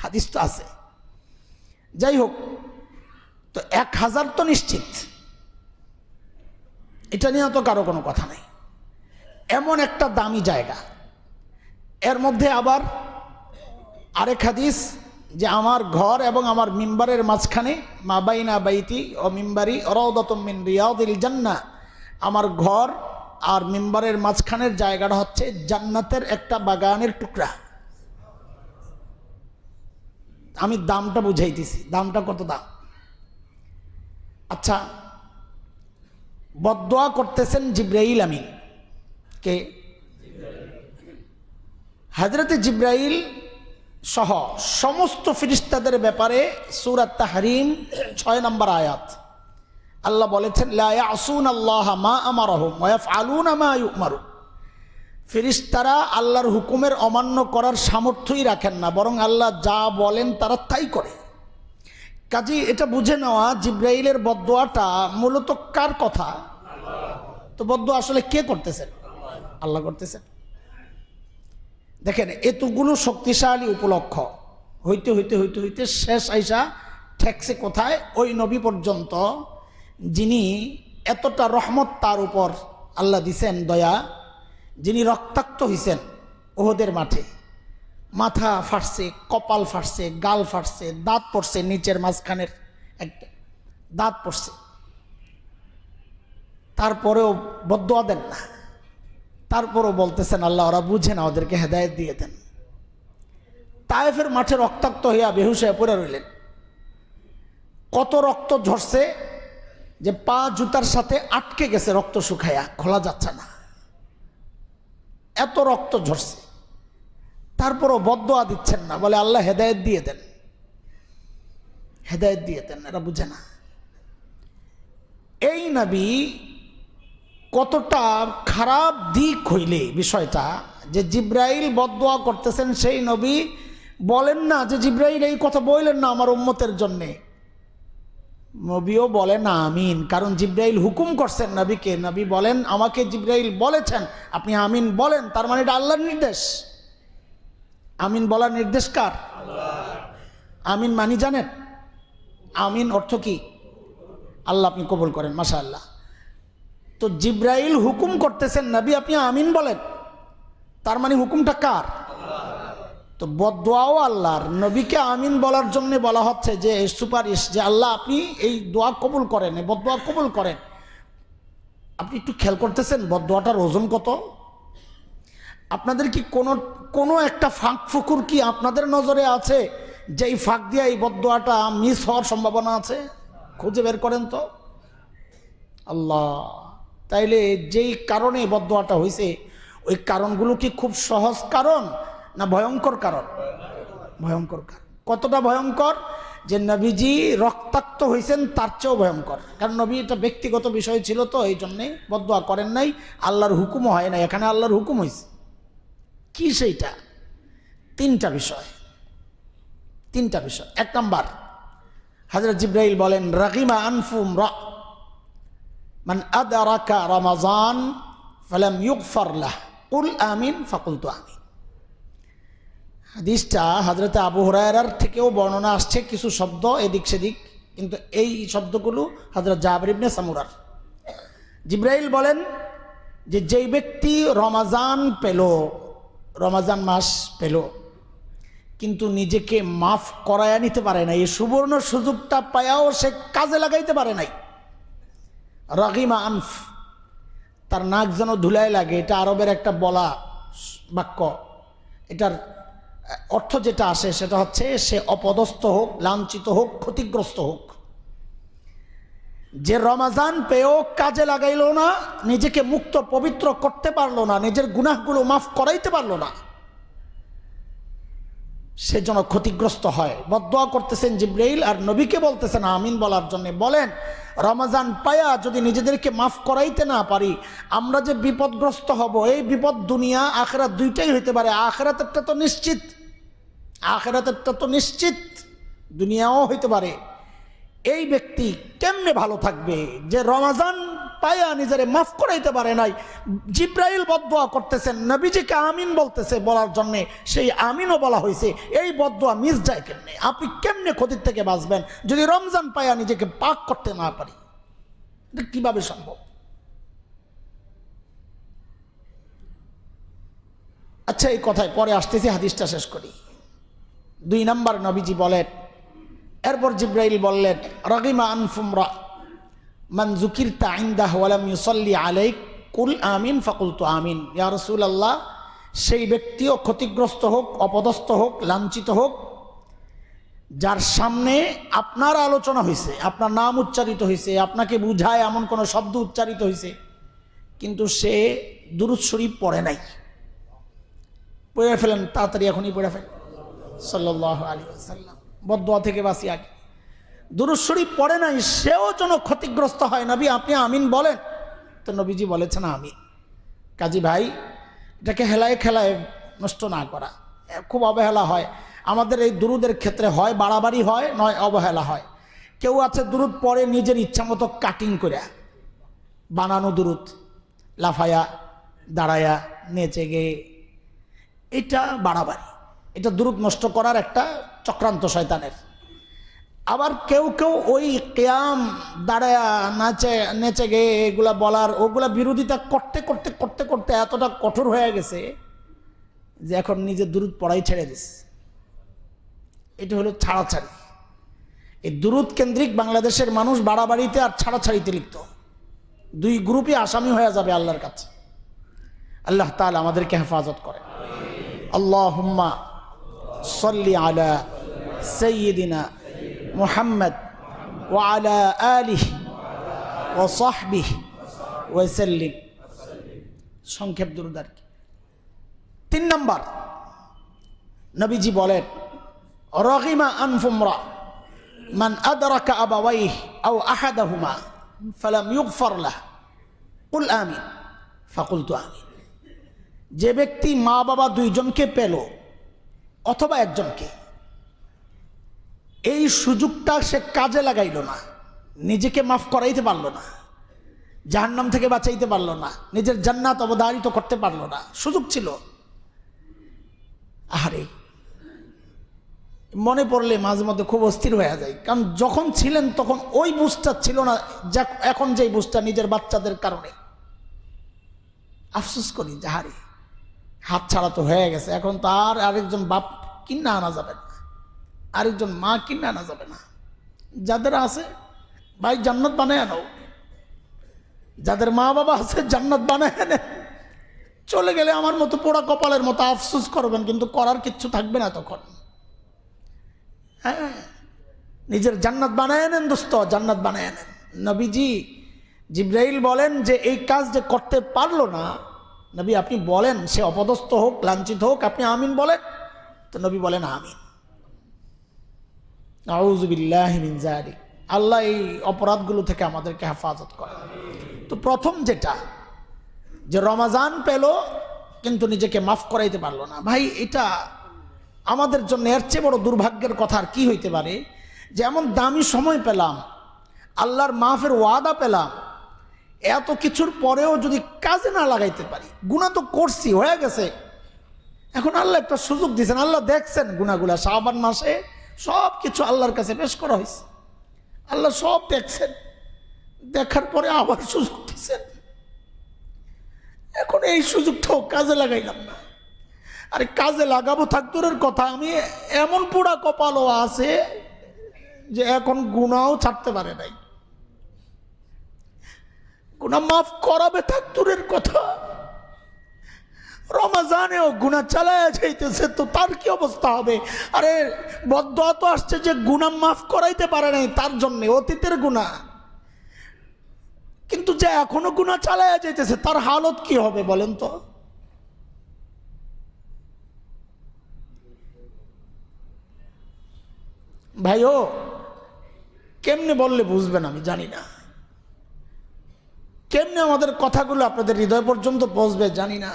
হাদিস তো আছে। যাই হোক, তো 1000 তো নিশ্চিত, এটা নিয়ে তো কারো কোনো কথা নেই। এমন একটা দামি জায়গা, এর মধ্যে আবার আরেক হাদিস যে আমার ঘর এবং আমার মিম্বারের মাঝখানে, মা বাইনা বাইতি ও মিম্বারি রাউদাতুম মিন রিয়াদিল জান্নাহ, আমার ঘর আর মিম্বারের মাঝখানের জায়গাটা হচ্ছে জান্নাতের একটা বাগানের টুকরা। আমি দামটা বুঝাইতেছি, দামটা কত দাম। আচ্ছা, বদদোয়া করতেছেন জিব্রাইল আমিন। কে? হযরতে জিব্রাইল সহ সমস্ত ফেরেশতাদের ব্যাপারে সূরা তাহরিম 6 নম্বর আয়াত আল্লাহ বলেছেন, লা ইয়াসুনাল্লাহা মা আমারহুম ওয়া ইয়াফআলুনা মা ইউমারুন। ফেরেশতারা আল্লাহর হুকুমের অমান্য করার সামর্থ্যই রাখেন না, বরং আল্লাহ যা বলেন তারা তাই করে। কাজী এটা বুঝে নেওয়া জিব্রাইলের বদদোয়াটা মূলত কার কথা? তো বদদোয়া আসলে কে করতেছেন? আল্লাহ করতেছেন। দেখেন, এতগুলো শক্তিশালী উপলক্ষ হইতে হইতে হইতে হইতে শেষ আইসা ঠেকছে কোথায়? ওই নবী পর্যন্ত, যিনি এতটা রহমত তার উপর আল্লাহ দিছেন, দয়া, যিনি রক্তাক্ত হইছেন উহুদের মাঠে, মাথা ফাটছে, কপাল ফাটছে, গাল ফাটছে, দাঁত পড়ছে, নিচের মাঝখানের একটা দাঁত পড়ছে, তারপরেও বদদোয়া দেন না। তারপরও বলতেছেন আল্লাহ ওরা বুঝে না, ওদেরকে হেদায়েত দিয়ে দেন। তায়েফের মাঠে রক্তাক্ত হইয়া বেহুশ হয়ে পড়ে রইলেন। কত রক্ত ঝরছে যে পা জুতার সাথে আটকে গেছে, রক্ত শুকায়া খোলা যাচ্ছে না, এত রক্ত ঝরছে। তারপরও বদদোয়া দিচ্ছেন না, বলে আল্লাহ হেদায়েত দিয়ে দেন, হেদায়েত দিয়ে দেন। এরা বুঝে না। এই নবী কতটা খারাপ দিক হইলে বিষয়টা, যে জিব্রাইল বদদোয়া করতেছেন, সেই নবী বলেন না যে জিব্রাইল এই কথা বললেন না আমার উম্মতের জন্যে। নবীও বলেন না আমিন, কারণ জিব্রাইল হুকুম করছেন নবীকে। নবী বলেন আমাকে জিব্রাইল বলেছেন আপনি আমিন বলেন, তার মানে এটা আল্লাহর নির্দেশ। আমিন বলার নির্দেশ কার? আমিন মানি জানেন? আমিন অর্থ কি? আল্লাহ আপনি কবুল করেন, মাশাআল্লাহ। তো জিব্রাইল হুকুম করতেছেন নবী আপনি আমিন বলেন, তার মানে হুকুমটা কার? তো বদদোয়াও আল্লাহর। নবীকে আমিন বলার জন্য বলা হচ্ছে যে সুপারিশ, যে আল্লাহ আপনি এই দোয়া কবুল করেন, এই বদদোয়া কবুল করেন। আপনি একটু খেয়াল করতেছেন বদদোয়াটার ওজন কত? আপনাদের কি কোনো একটা ফাঁক ফুকুর কি আপনাদের নজরে আছে যেই ফাঁক দিয়ে এই বদদোয়াটা মিস হওয়ার সম্ভাবনা আছে? খুঁজে বের করেন তো। আল্লাহ, তাইলে যেই কারণে বদদোয়াটা হয়েছে ওই কারণগুলো কি খুব সহজ কারণ না ভয়ঙ্কর কারণ? ভয়ঙ্কর কারণ। কতটা ভয়ঙ্কর? যে নবীজি রক্তাক্ত হয়েছেন তার চেয়েও ভয়ঙ্কর। কারণ নবী এটা ব্যক্তিগত বিষয় ছিল, তো এই জন্যে বদদোয়া করেন নাই, আল্লাহর হুকুমও হয় না। এখানে আল্লাহর হুকুম হয়েছে। কি সেইটা? তিনটা বিষয়। এক নাম্বার, হযরত জিব্রাইল বলেন রাগিমা আনফু মান আদরাকা রমাজান ফালাম ইউগফার লাহ কুল আমিন ফাকুলতু আমিন। হাদিসটা হযরত আবু হুরায়রার থেকেও বর্ণনা আসছে, কিছু শব্দ এদিক সেদিক, কিন্তু এই শব্দগুলো হযরত জাবির ইবনে সামুরার। জিব্রাইল বলেন যে যেই ব্যক্তি রমাজান পেল, রমাজান মাস পেল, কিন্তু নিজেকে মাফ করায়া নিতে পারে না, এই সুবর্ণ সুযোগটা পায়াও সে কাজে লাগাইতে পারে নাই। রাগিমা আনফ, তার নাক যেন ধুলায় লাগে, এটা আরবের একটা বলা বাক্য। এটার অর্থ যেটা আসে সেটা হচ্ছে সে অপদস্থ হোক, লাঞ্ছিত হোক, ক্ষতিগ্রস্ত হোক। যে রমাজান পেয়েও কাজে লাগাইল না, নিজেকে মুক্ত পবিত্র করতে পারলো না, নিজের গুনাহগুলো মাফ করাইতে পারলো না, সে যেন ক্ষতিগ্রস্ত হয়। বদদোয়া করতেছেন জিব্রাইল আর নবীকে বলতেছেন আমিন বলার জন্য। বলেন রমাজান পায়া যদি নিজেদেরকে মাফ করাইতে না পারি, আমরা যে বিপদগ্রস্ত হব, এই বিপদ দুনিয়া আখিরাত দুইটাই হইতে পারে। আখিরাতেরটা তো নিশ্চিত, আখিরাতেরটা তো নিশ্চিত, দুনিয়াও হইতে পারে। এই ব্যক্তি কেমনে ভালো থাকবে যে রমাজান পায়া নিজেরে মাফ করাইতে পারে নাই? জিব্রাইল বদদুয়া করতেছেন, নবীজিকে আমিন বলতেছে, বলার জন্য সেই আমিনও বলা হয়েছে। এই বদদুয়া মিস যায় কেমনে? আপনি কেমনে ক্ষতির থেকে বাঁচবেন যদি রমজান পায়া নিজেকে পাক করতে না পারি? এটা কিভাবে সম্ভব? আচ্ছা, এই কথায় পরে আসতেছি, হাদিসটা শেষ করি। 2 নম্বর নবীজি বলেন, এরপর জিব্রাইল বললেন, রাগিমা আনফুমরা মান যুকিরতা ইনদাহু ওয়া লাম ইউসাল্লি আলাইক কুল আমিন ফাকুলতু আমিন। ইয়া রাসূলুল্লাহ, সেই ব্যক্তিও ক্ষতিগ্রস্ত হোক, অপদস্থ হোক, লাঞ্ছিত হোক, যার সামনে আপনার আলোচনা হয়েছে, আপনার নাম উচ্চারিত হয়েছে, আপনাকে বুঝায় এমন কোনো শব্দ উচ্চারিত হয়েছে, কিন্তু সে দুরূদ শরীফ পড়ে নাই। পড়ে ফেলেন, তাড়াতাড়ি এখনই পড়ে ফেলেন সাল্লাল্লাহু আলাইহি ওয়াসাল্লাম। বদদুয়া থেকে বাঁচি আগে। দুরূদ শরীফ পড়ে নাই, সেও যেন ক্ষতিগ্রস্ত হয়। নবী আপনি আমিন বলেন। তো নবীজি বলেছেন আমিন। কাজী ভাই, এটাকে হেলায় খেলায় নষ্ট না করা। খুব অবহেলা হয় আমাদের এই দুরুদের ক্ষেত্রে, হয় বাড়াবাড়ি হয়, নয় অবহেলা হয়। কেউ আছে দুরুদ পড়ে নিজের ইচ্ছা মতো কাটিং করে, বানানো দুরুদ, লাফায়া, দাঁড়ায়া, নেচে গেয়ে, এটা বাড়াবাড়ি। এটা দুরুদ নষ্ট করার একটা চক্রান্ত শয়তানের। আবার কেউ কেউ ওই কিয়াম, দাঁড়ায়া, নাচে, নেচে গেয়ে এগুলা বলার, ওগুলা বিরোধিতা করতে করতে করতে করতে এতটা কঠোর হয়ে গেছে যে এখন নিজের দুরুদ পড়াই ছেড়ে দিচ্ছে। এটা হলো ছাড়াছাড়ি। এই দুরুদ কেন্দ্রিক বাংলাদেশের মানুষ বাড়াবাড়িতে আর ছাড়াছাড়িতে লিপ্ত। 2 গ্রুপই আসামি হয়ে যাবে আল্লাহর কাছে। আল্লাহ তাআলা আমাদেরকে হেফাজত করে। আল্লাহুম্মা সাল্লি আলা সাইয়্যিদিনা মুহাম্মদ ওয়া আলা আলিহি ওয়া সাহবিহি ওয়া সাল্লিম। সংক্ষেপ দুরূদ আর কি। 3 নম্বর নবীজি বলেন, রাগিমা আনফুমরা মান আদরাকা আবাওয়াইহি আও আহাদাহুমা ফালাম ইগফার লাহু কুল আমিন ফাকুলতু আমিন। যে ব্যক্তি মা বাবা 2 জনকে পেল অথবা একজনকে, এই সুযোগটা সে কাজে লাগাইল না, নিজেকে মাফ করাইতে পারল না, জাহান্নাম থেকে বাঁচাইতে পারল না, নিজের জান্নাত অবধারিত করতে পারল না, সুযোগ ছিল। আরে মনে পড়লে মাঝে মধ্যে খুব অস্থির হয়ে যায়, কারণ যখন ছিলেন তখন ওই বুঝটা ছিল না, যা এখন যেই বুঝটা নিজের বাচ্চাদের কারণে। আফসোস করি, যাহারে হাত ছাড়া তো হয়ে গেছে, এখন তো আর আরেকজন বাপ কিনা আনা যাবে না, আরেকজন মা কিনে আনা যাবে না। যাদের আছে ভাই জান্নাত বানায় আনো, যাদের মা বাবা আছে জান্নাত বানায় আনে। চলে গেলে আমার মতো পোড়া কপালের মতো আফসোস করবেন, কিন্তু করার কিচ্ছু থাকবে না তখন। হ্যাঁ, নিজের জান্নাত বানায় আনেন দোস্ত, জান্নাত বানায় আনেন। নবীজি, জিব্রাইল বলেন যে এই কাজ যে করতে পারলো না, নবী আপনি বলেন, সে অপদস্থ হোক, লাঞ্ছিত হোক, আপনি আমিন বলেন। তো নবী বলেন আমিন। আউযু বিল্লাহি মিন যালিক। আল্লাহ এই অপরাধগুলো থেকে আমাদেরকে হেফাজত করে। তো প্রথম যেটা, যে রমাজান পেল কিন্তু নিজেকে মাফ করাইতে পারলো না, ভাই এটা আমাদের জন্য এর চেয়ে বড় দুর্ভাগ্যের কথা আর কি হইতে পারে? যে এমন দামি সময় পেলাম, আল্লাহর মাফের ওয়াদা পেলাম, এত কিছুর পরেও যদি কাজে না লাগাইতে পারি। গুনাহ তো করছি, হয়ে গেছে, এখন আল্লাহ একটা সুযোগ দিয়েছেন, আল্লাহ দেখছেন গুনাহগুলা, শাবান মাসে সব কিছু আল্লাহর কাছে পেশ করা হয়েছে, আল্লাহ সব দেখছেন, দেখার পরে আবার সুযোগ দিচ্ছেন। এখন এই সুযোগটাও কাজে লাগাইলাম না। আরে কাজে লাগাবো থাক দূরের কথা, আমি এমন পোড়া কপালও আছে যে এখন গুনাহও ছাড়তে পারে নাই। গুনাহ মাফ করাবে থাক দূরের কথা, রমাজানেও গুনাহ চালায়া যাইতেছে, তো তার কি অবস্থা হবে? আরে বদদুয়া তো আসছে যে গুনাহ মাফ করাইতে পারে নাই তার জন্য, অতীতের গুনাহ, কিন্তু যে এখনো গুনাহ চালায়া যাইতেছে তার হালত কি হবে বলেন তো? ভাইও কেমনে বললে বুঝবেন আমি জানি না, কেমনে আমাদের কথাগুলো আপনাদের হৃদয় পর্যন্ত পৌঁছবে জানি না।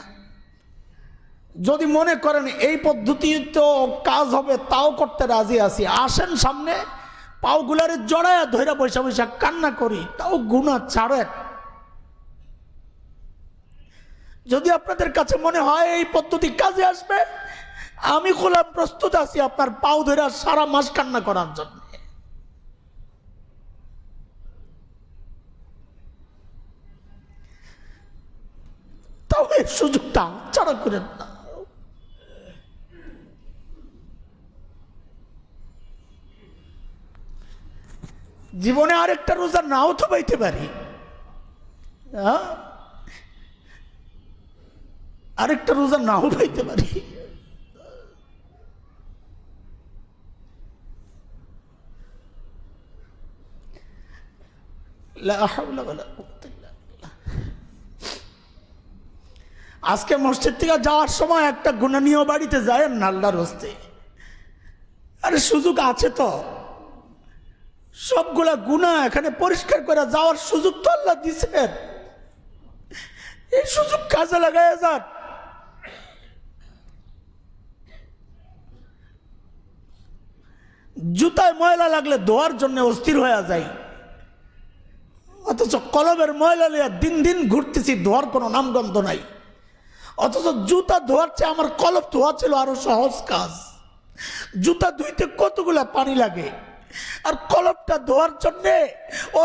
যদি মনে করেন এই পদ্ধতি তো কাজ হবে, তাও করতে রাজি আছি, আসেন সামনে, পাওগুলারে জড়ায়া ধইরা বৈশা বৈশা কান্না করি, তাও গুনাহ ছাড়েন। যদি আপনাদের কাছে মনে হয় এই পদ্ধতি কাজে আসবে, আমি গোলাম প্রস্তুত আছি আপনার পাও ধইরা সারা মাস কান্না করার জন্য। তাও এই সুযোগটা ছাড়া করেন না। জীবনে আরেকটা রোজা নাও তো পাইতে পারি, আরেকটা রোজা নাও পাইতে পারি। আজকে মসজিদ থেকে যাওয়ার সময় একটা গুনাহ নিয়ে বাড়িতে যায় না, আল্লাহর হস্তে। আরে সুযোগ আছে তো, সবগুলা গুনাহ এখানে পরিষ্কার করে যাওয়ার সুযোগ তো আল্লাহ দিচ্ছেন, এই সুযোগ কাজে লাগায় যান। জুতায় ময়লা লাগলে ধোয়ার জন্য অস্থির হয়ে যায়, অথচ কলবের ময়লা লিয়া দিন দিন ঘুরতেছি, ধোয়ার কোনো নামগন্ধ নাই। অথচ জুতা ধোয়ার চেয়ে আমার কলব ধোয়া ছিল আরো সহজ কাজ। জুতা ধুইতে কতগুলা পানি লাগে, আর কলবটা ধোয়ার জন্যে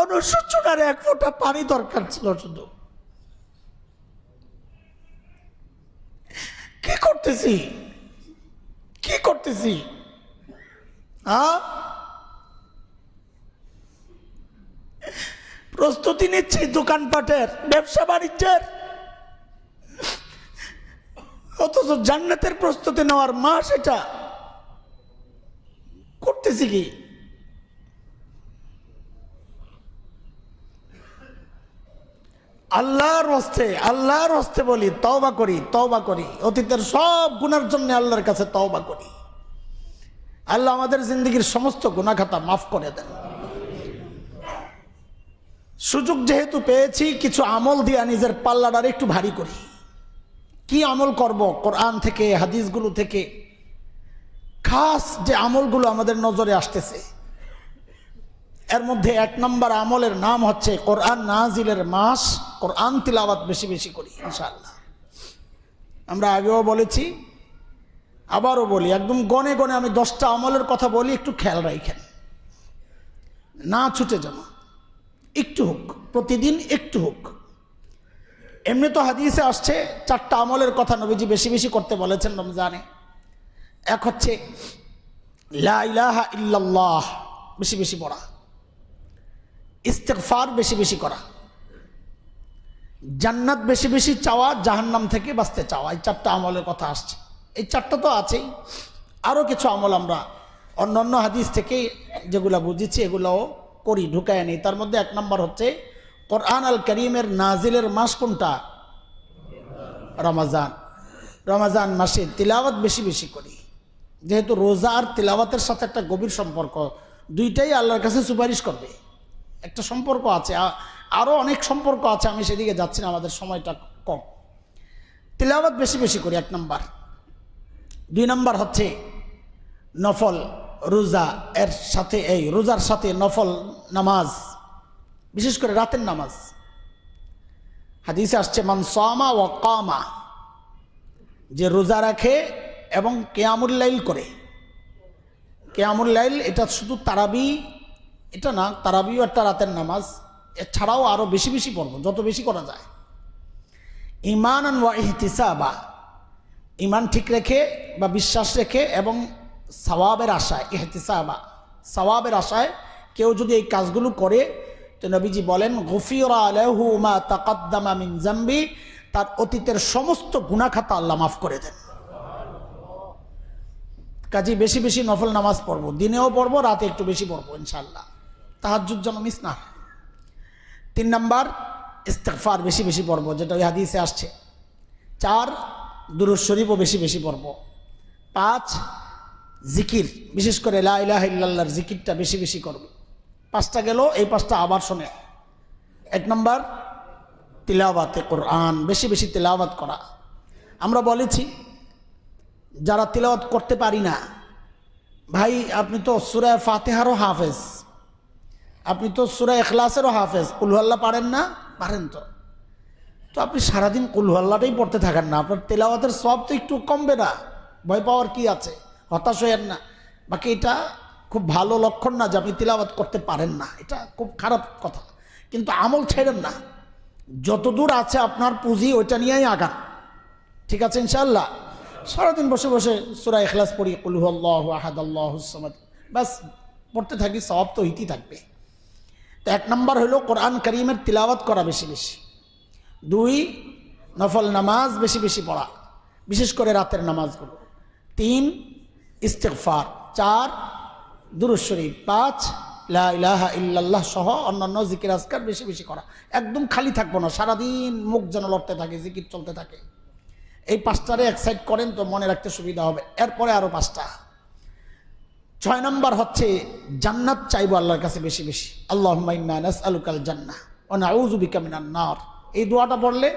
অনুশোচনার এক ফোঁটা পানি দরকার ছিল শুধু। কি করতেছি, কি করতেছি? প্রস্তুতি নিচ্ছি দোকানপাটের, ব্যবসা বাণিজ্যের, অথচ জান্নাতের প্রস্তুতি নেওয়ার মাস এটা। করতেছি কি? আল্লাহর হস্তে বলি, তওবা করি, তওবা করি, অতীতের সব গুনার জন্য আল্লাহর কাছে তওবা করি। আল্লাহ আমাদের জিন্দগির সমস্ত গুনাহ খাতা মাফ করে দেন। সুযোগ যেহেতু পেয়েছি, কিছু আমল দিয়া নিজের পাল্লাটার একটু ভারী করি। কি আমল করব? কোরআন থেকে, হাদিসগুলো থেকে খাস যে আমলগুলো আমাদের নজরে আসতেছে, এর মধ্যে এক নম্বর আমলের নাম হচ্ছে কোরআন নাজিলের মাস, কোরআন তিলাওয়াত বেশি বেশি করি ইনশাআল্লাহ। আমরা আগেও বলেছি, আবারও বলি, একদম গনে গনে আমি 10টা আমলের কথা বলি, একটু খেয়াল রাখেন, না ছুটে যেন, একটু হোক, প্রতিদিন একটু হোক। এমনি তো হাদিসে আসছে 4টা আমলের কথা নবীজি বেশি বেশি করতে বলেছেন রমজানে। এক হচ্ছে লা ইলাহা ইল্লাল্লাহ, বেশি বেশি পড়া, ইস্তিগফার বেশি বেশি করা, জান্নাত বেশি বেশি চাওয়া, জাহান্নাম থেকে বাঁচতে চাওয়া। এই 4টা আমলের কথা আসছে। এই 4টা তো আছেই, আরও কিছু আমল আমরা অন্যান্য হাদিস থেকে যেগুলো বুঝেছি এগুলোও করি, ঢুকায় নেই। তার মধ্যে 1 নম্বর হচ্ছে কোরআন আল করিমের নাজিলের মাস কোনটা? রমজান। রমজান মাসে তিলাওয়াত বেশি বেশি করি, যেহেতু রোজা আর তিলাওয়াতের সাথে একটা গভীর সম্পর্ক, দুইটাই আল্লাহর কাছে সুপারিশ করবে। একটা সম্পর্ক আছে, আরও অনেক সম্পর্ক আছে, আমি সেদিকে যাচ্ছি না, আমাদের সময়টা কম। তিলাওয়াত বেশি বেশি করি 1 নম্বর। 2 নম্বর হচ্ছে নফল রোজা, এর সাথে এই রোজার সাথে নফল নামাজ, বিশেষ করে রাতের নামাজ। হাদিসে আসছে মান সামা ওয়া কামা, যে রোজা রাখে এবং কিয়ামুল লাইল করে। কিয়ামুল লাইল এটা শুধু তারাবি এটা না, তারাবিও একটা রাতের নামাজ, এছাড়াও আরও বেশি বেশি পড়ব, যত বেশি করা যায়। ঈমানান ওয়া ইহতিসাবা, ঈমান ঠিক রেখে বা বিশ্বাস রেখে এবং সওয়াবের আশায়, ইহতিসাবা সওয়াবের আশায় কেউ যদি এই কাজগুলো করে, তো নবীজি বলেন গুফিরা লাহু মা তাকাদ্দামা মিন যামবি, তার অতীতের সমস্ত গুনাহ খাতা আল্লাহ মাফ করে দেন। কাজে বেশি বেশি নফল নামাজ পড়বো, দিনেও পড়বো, রাতে একটু বেশি পড়বো ইনশাআল্লাহ, তাহাজ্জুদ যেন মিস না। 3 নম্বর ইস্তিগফার বেশি বেশি পড়বো, যেটা ওই হাদিসে আসছে। 4 দুরূদ শরীফও বেশি বেশি পড়বো। 5 জিকির, বিশেষ করে লা ইলাহা ইল্লাল্লাহর জিকিরটা বেশি বেশি করবো। 5টা গেল, এই 5টা আবার শোনে। 1 নম্বর তিলাওয়াতে কোরআন, বেশি বেশি তিলাওয়াত করা। আমরা বলেছি যারা তিলাওয়াত করতে পারি না, ভাই আপনি তো সূরা ফাতিহারও হাফেজ, আপনি তো সূরা ইখলাসেরও হাফেজ, কুল হুয়াল্লাহ পারেন না? পারেন তো। তো আপনি সারাদিন কুল হুয়াল্লাহটাই পড়তে থাকেন না, আপনার তেলাওয়াতের সওয়াব তো একটু কমবে না? ভয় পাওয়ার কি আছে? হতাশ হইয়েন না। বাকি এটা খুব ভালো লক্ষণ না যে আপনি তিলাওয়াত করতে পারেন না, এটা খুব খারাপ কথা। কিন্তু আমল ছেড়েন না, যতদূর আছে আপনার পুঁজি ওইটা নিয়েই আগান, ঠিক আছে ইনশাআল্লাহ। সারাদিন বসে বসে সূরা ইখলাস পড়ি, কুল হুয়াল্লাহু আহাদ আল্লাহুস সামাদ, বাস পড়তে থাকি, সওয়াব তো হইতেই থাকবে। তো 1 নম্বর হলো কোরআন কারীমের তিলাওয়াত করা বেশি বেশি। 2 নফল নামাজ বেশি বেশি পড়া, বিশেষ করে রাতের নামাজগুলো। 3 ইস্তিগফার। 4 দুরূদ শরীফ। 5 লা ইলাহা ইল্লাল্লাহ সহ অন্যান্য জিকির আজকার বেশি বেশি করা। একদম খালি থাকবো না, সারাদিন মুখ যেন লড়তে থাকে, জিকির চলতে থাকে। এই 5টারে এক্সাইট করেন তো মনে রাখতে সুবিধা হবে। এরপরে আরও 5টা। 6 নম্বর হচ্ছে জান্নাত চাইবো আল্লাহর কাছে বেশি বেশি। আল্লাহুম্মা ইন্না নাসআলুকাল জান্নাহ ওয়া নাউযু বিকা মিনান নার। এই দোয়াটা পড়লে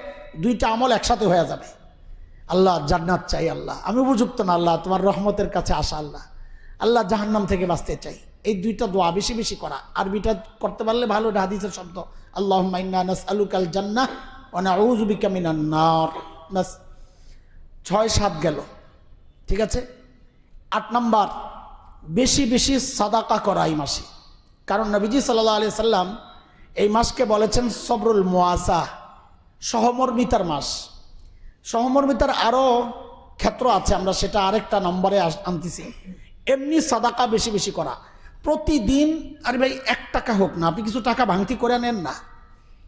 2টা আমল একসাথে হয়ে যাবে। আল্লাহ জান্নাত চাই, আল্লাহ আমি উপযুক্ত না, আল্লাহ তোমার রহমতের কাছে আসা, আল্লাহ আল্লাহ জাহান্নাম থেকে বাঁচতে চাই। এই 2টা দোয়া বেশি বেশি করা। আরবিটা করতে পারলে ভালো, এটা হাদিসের শব্দ। আল্লাহুম্মা ইন্না নাসআলুকাল জান্নাহ ওয়া নাউযু বিকা মিনান নার। বাস 6-7 গেল, ঠিক আছে। 8 নম্বর বেশি বেশি সাদাকা করা এই মাসে। কারণ নবীজি সাল্লাল্লাহু আলাইহি সাল্লাম এই মাসকে বলেছেন সবরুল মুআসা, সহমর্মিতার মাস। সহমর্মিতার আরও ক্ষেত্র আছে, আমরা সেটা আরেকটা নম্বরে আনতেছি। এমনি সাদাকা বেশি বেশি করা প্রতিদিন। আরে ভাই 1 টাকা হোক না, আপনি কিছু টাকা ভাঙতি করে নেন না,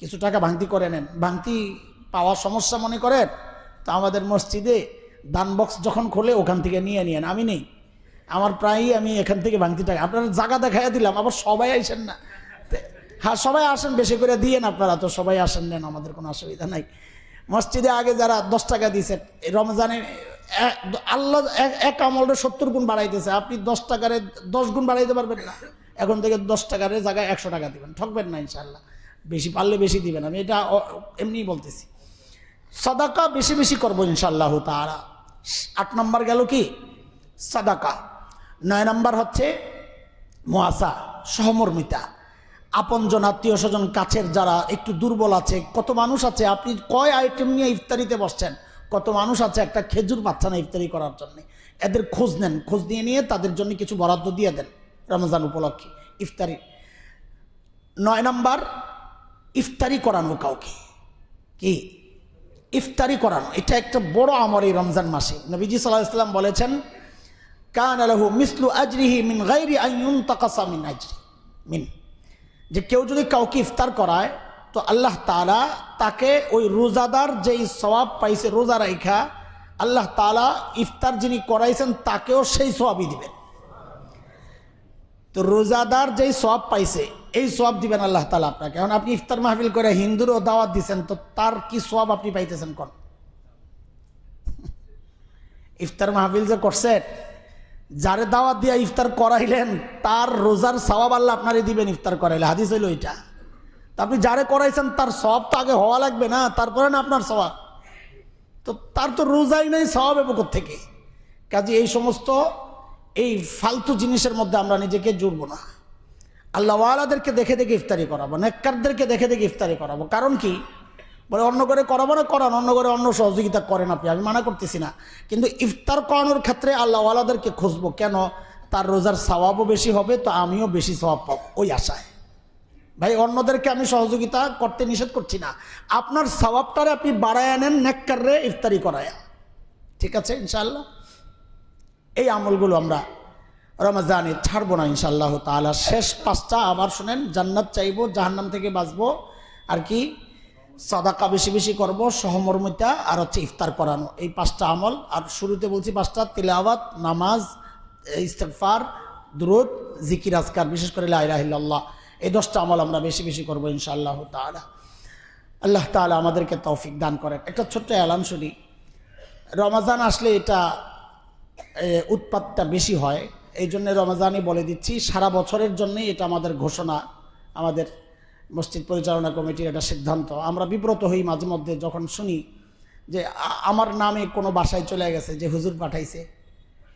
কিছু টাকা ভাঙতি করে নেন। ভাঙতি পাওয়া সমস্যা মনে করেন তো আমাদের মসজিদে দান বক্স যখন খোলে ওখান থেকে নিয়ে নিয়েন। আমি নেই, আমার প্রায়ই আমি এখান থেকে ভাঙতি টাকা, আপনারা জায়গা দেখাইয়া দিলাম, আবার সবাই আসেন না। হ্যাঁ সবাই আসেন, বেশি করে দিয়েন আপনারা, তো সবাই আসেন, নেন, আমাদের কোনো অসুবিধা নাই। মসজিদে আগে যারা 10 টাকা দিয়েছে রমজানে, আল্লাহ এক আমলটা 70 গুণ বাড়াইতেছে, আপনি 10 টাকারে 10 গুণ বাড়াইতে পারবেন না। এখন থেকে 10 টাকার জায়গায় 100 টাকা দিবেন, ঠকবেন না ইনশাআল্লাহ। বেশি পারলে বেশি দিবেন, আমি এটা এমনিই বলতেছি। সাদাকা বেশি বেশি করবো ইনশাআল্লাহ তাআলা। 8 নম্বর গেল কি সাদাকা। 9 নম্বর হচ্ছে মুআসা, সহমর্মিতা। আপনজন, আত্মীয় স্বজন, কাছের যারা একটু দুর্বল আছে, কত মানুষ আছে আপনি কয় আইটেম নিয়ে ইফতারিতে বসছেন, কত মানুষ আছে একটা খেজুর পাচ্ছে না ইফতারি করার জন্য। এদের খোঁজ নেন, খোঁজ নিয়ে তাদের জন্য কিছু বরাদ্দ দিয়ে দেন রমজান উপলক্ষে ইফতারি। 9 নম্বর ইফতারি করানো কাউকে, কি ইফতারি করানো, এটা একটা বড় আমল এই রমজান মাসে। নবীজি সাল্লাল্লাহু আলাইহি ওয়াসাল্লাম বলেছেন কানা লাহু মিসলু আজরিহি মিন গায়রি আন ইউনতাকাসা মিন আজরি মিন, যে কেউ যদি কাউকে ইফতার করায় তো আল্লাহ তাআলা তাকে ওই রোজাদার যেই সওয়াব পাইছে রোজা রাইখা, আল্লাহ তাআলা ইফতার যিনি করাইছেন তাকেও সেই সওয়াবই দিবেন। তো রোজাদার যেই সওয়াব পাইছে এই সওয়াব দিবেন আল্লাহ তাআলা আপনাকে। এখন আপনি ইফতার মাহফিল করে হিন্দুরও দাওয়াত দিচ্ছেন, তো তার কি সওয়াব আপনি পাইতেছেন কোন? ইফতার মাহফিল যে করছেন, যারে দাওয়াত দিয়া ইফতার করাইলেন তার রোজার সওয়াব আল্লাহ আপনারই দিবেন ইফতার করাইলে, হাদিস হইল এটা। তা আপনি যারে করাইছেন তার সওয়াব তো আগে হওয়া লাগবে না, তারপরে না আপনার সওয়াব। তো তার তো রোজাই নেই, সওয়াব হবে কোত্থেকে? কাজে এই সমস্ত এই ফালতু জিনিসের মধ্যে আমরা নিজেকে জুড়বো না। আল্লাহওয়ালাদেরকে দেখে দেখে ইফতারি করাবো, নেককারদেরকে দেখে দেখে ইফতারি করাবো। কারণ কি বলে অন্য করে করাবো না, করান, অন্য করে অন্য সহযোগিতা করেন আপনি, আমি মানা করতেছি না। কিন্তু ইফতার করানোর ক্ষেত্রে আল্লাহওয়ালাদেরকে খুঁজবো, কেন? তার রোজার সওয়াবও বেশি হবে, তো আমিও বেশি সওয়াব পাবো ওই আশায়। ভাই অন্যদেরকে আমি সহযোগিতা করতে নিষেধ করছি না, আপনার সওয়াবটারে আপনি বাড়ায় আনেন নেককাররে ইফতারি করায়া, ঠিক আছে ইনশাআল্লাহ। এই আমলগুলো আমরা রমজানে ছাড়বো না ইনশাআল্লাহ তাআলা। শেষ 5টা আবার শুনেন, জান্নাত চাইবো, জাহান্নাম থেকে বাঁচবো, আর কি সাদাকা বেশি বেশি করব, সহমর্মিতা, আর হচ্ছে ইফতার করানো। এই 5টা আমল। আর শুরুতে বলছি 5টা, তিলাওয়াত, নামাজ, ইস্তেগফার, দুরূদ, জিকির আজকার, বিশেষ করে লা ইলাহা ইল্লাল্লাহ। এই 10টা আমল আমরা বেশি বেশি করবো ইনশাআল্লাহ তাআলা। আল্লাহ তাআলা আমাদেরকে তৌফিক দান করেন। একটা ছোট্ট এলান শুনি, রমজান আসলে এটা উৎপাতটা বেশি হয়, এই জন্য রমজানই বলে দিচ্ছি, সারা বছরের জন্যই এটা আমাদের ঘোষণা, আমাদের মসজিদ পরিচালনা কমিটির এটা সিদ্ধান্ত। আমরা বিব্রত হই মাঝে মধ্যে যখন শুনি যে আমার নামে কোনো বাসায় চলে গেছে যে হুজুর পাঠাইছে,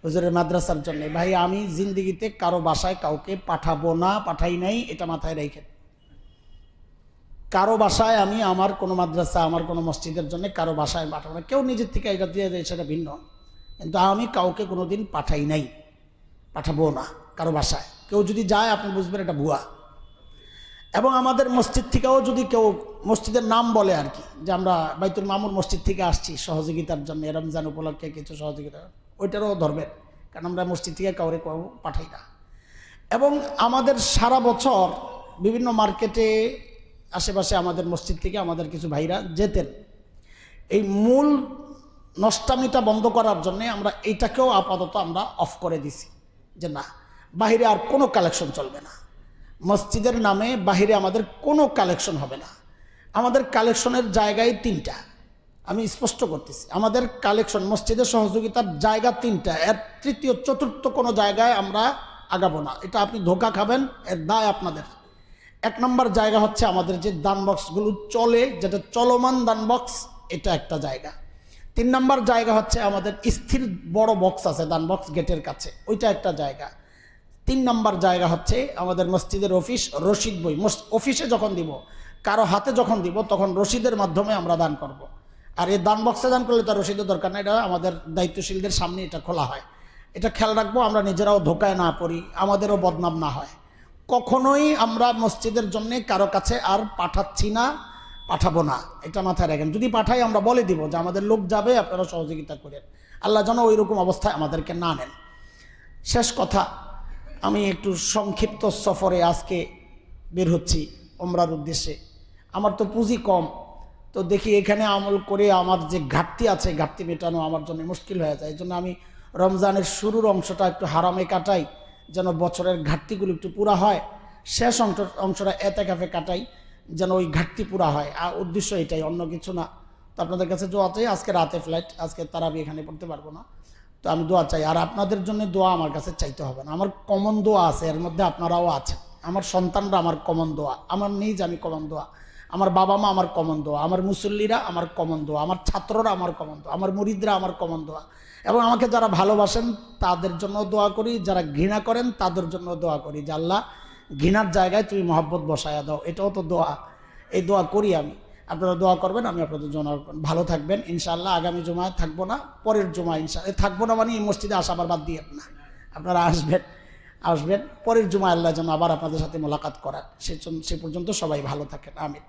হুজুরের মাদ্রাসার জন্য। ভাই আমি জিন্দিগিতে কারো বাসায় কাউকে পাঠাবো না, পাঠাই নাই, এটা মাথায় রেখেন। কারো বাসায় আমি আমার কোনো মাদ্রাসা, আমার কোনো মসজিদের জন্য কারো বাসায় পাঠাবো না। কেউ নিজের থেকে এটা দিয়ে দেয় সেটা ভিন্ন, কিন্তু আমি কাউকে কোনো দিন পাঠাই নাই, পাঠাবো না কারো বাসায়। কেউ যদি যায় আপনি বুঝবেন এটা ভুয়া। এবং আমাদের মসজিদ থেকেও যদি কেউ মসজিদের নাম বলে আর কি, যে আমরা বাইতুল মামুর মসজিদ থেকে আসছি সহযোগিতার জন্য, রমজান উপলক্ষে কিছু সহযোগিতা, ওইটারও ধরবেন, কারণ আমরা মসজিদ থেকে কাউরে পাঠাই না। এবং আমাদের সারা বছর বিভিন্ন মার্কেটে আশেপাশে আমাদের মসজিদ থেকে আমাদের কিছু ভাইরা যেতেন। এই মূল নষ্টামিটা বন্ধ করার জন্যে আমরা এইটাকেও আপাতত আমরা অফ করে দিছি, যে না, বাহিরে আর কোনো কালেকশন চলবে না, মসজিদের নামে বাহিরে আমাদের কোনো কালেকশন হবে না। আমাদের কালেকশনের জায়গায় 3টা, আমি স্পষ্ট করতেছি, আমাদের কালেকশন মসজিদের সহযোগিতার জায়গা 3টা, এর তৃতীয় চতুর্থ কোনো জায়গায় আমরা আগাবো না। এটা আপনি ধোঁকা খাবেন, এর দায় আপনাদের। 1 নম্বর জায়গা হচ্ছে আমাদের যে দান বক্সগুলো চলে, যেটা চলমান দান বক্স, এটা একটা জায়গা। 3 নম্বর জায়গা হচ্ছে আমাদের স্থির বড় বক্স আছে দান বক্স গেটের কাছে, ওইটা একটা জায়গা। 3 নম্বর জায়গা হচ্ছে আমাদের মসজিদের অফিস, রশিদ বই অফিসে যখন দিব, কারো হাতে যখন দিব, তখন রশিদের মাধ্যমে আমরা দান করব। আর এই দান বক্সে দান করলে তার রশিদের দরকার নেই, এটা আমাদের দায়িত্বশীলদের সামনে এটা খোলা হয়। এটা খেয়াল রাখবো, আমরা নিজেরাও ধোকায় না পড়ি, আমাদেরও বদনাম না হয়। কখনোই আমরা মসজিদের জন্য কারো কাছে আর পাঠাচ্ছি না, পাঠাবো না, এটা মাথায় রাখেন। যদি পাঠাই আমরা বলে দিব যে আমাদের লোক যাবে, আপনারা সহযোগিতা করেন। আল্লাহ যেন ওই রকম অবস্থায় আমাদেরকে না নেন। শেষ কথা, আমি একটু সংক্ষিপ্ত সফরে আজকে বের হচ্ছি ওমরার উদ্দেশ্যে। আমার তো পুঁজি কম, তো দেখি এখানে আমল করে আমার যে ঘাটতি আছে, ঘাটতি মেটানো আমার জন্য মুশকিল হয়ে যায়। এই জন্য আমি রমজানের শুরুর অংশটা একটু হারামে কাটাই, যেন বছরের ঘাটতিগুলো একটু পুরা হয়। শেষ অংশটা এতেকাফে কাটাই, যেন ওই ঘাটতি পুরা হয়। আর উদ্দেশ্য এটাই, অন্য কিছু না। তো আপনাদের কাছে দোয়া চাই। আজকে রাতে ফ্লাইট, আজকে তারাবি এখানে পড়তে পারবো না, তো আমি দোয়া চাই। আর আপনাদের জন্য দোয়া আমার কাছে চাইতে হবে না, আমার কমন দোয়া আছে, এর মধ্যে আপনারাও আছেন। আমার সন্তানরা আমার কমন দোয়া, আমার নিজ আমি কমন দোয়া, আমার বাবা মা আমার কমন দোয়া, আমার মুসল্লিরা আমার কমন দোয়া, আমার ছাত্ররা আমার কমন দোয়া, আমার মুরিদরা আমার কমন দোয়া। এবং আমাকে যারা ভালোবাসেন তাদের জন্য দোয়া করি, যারা ঘৃণা করেন তাদের জন্য দোয়া করি, যে আল্লাহ ঘৃণার জায়গায় তুমি মহব্বত বসায়া দাও। এটাও তো দোয়া, এই দোয়া করি আমি। আপনারা দোয়া করবেন, আমি আপনাদের জন্য ভালো থাকবেন ইনশাআল্লাহ। আগামী জুমায় থাকবো না, পরের জুমায় ইনশাআল্লাহ থাকবো না, মানে এই মসজিদে আসা আবার বাদ দিয়ে না, আপনারা আসবেন পরের জুমায়। আল্লাহ যেন আবার আপনাদের সাথে মোলাকাত করার। সে পর্যন্ত সবাই ভালো থাকেন, আমিন।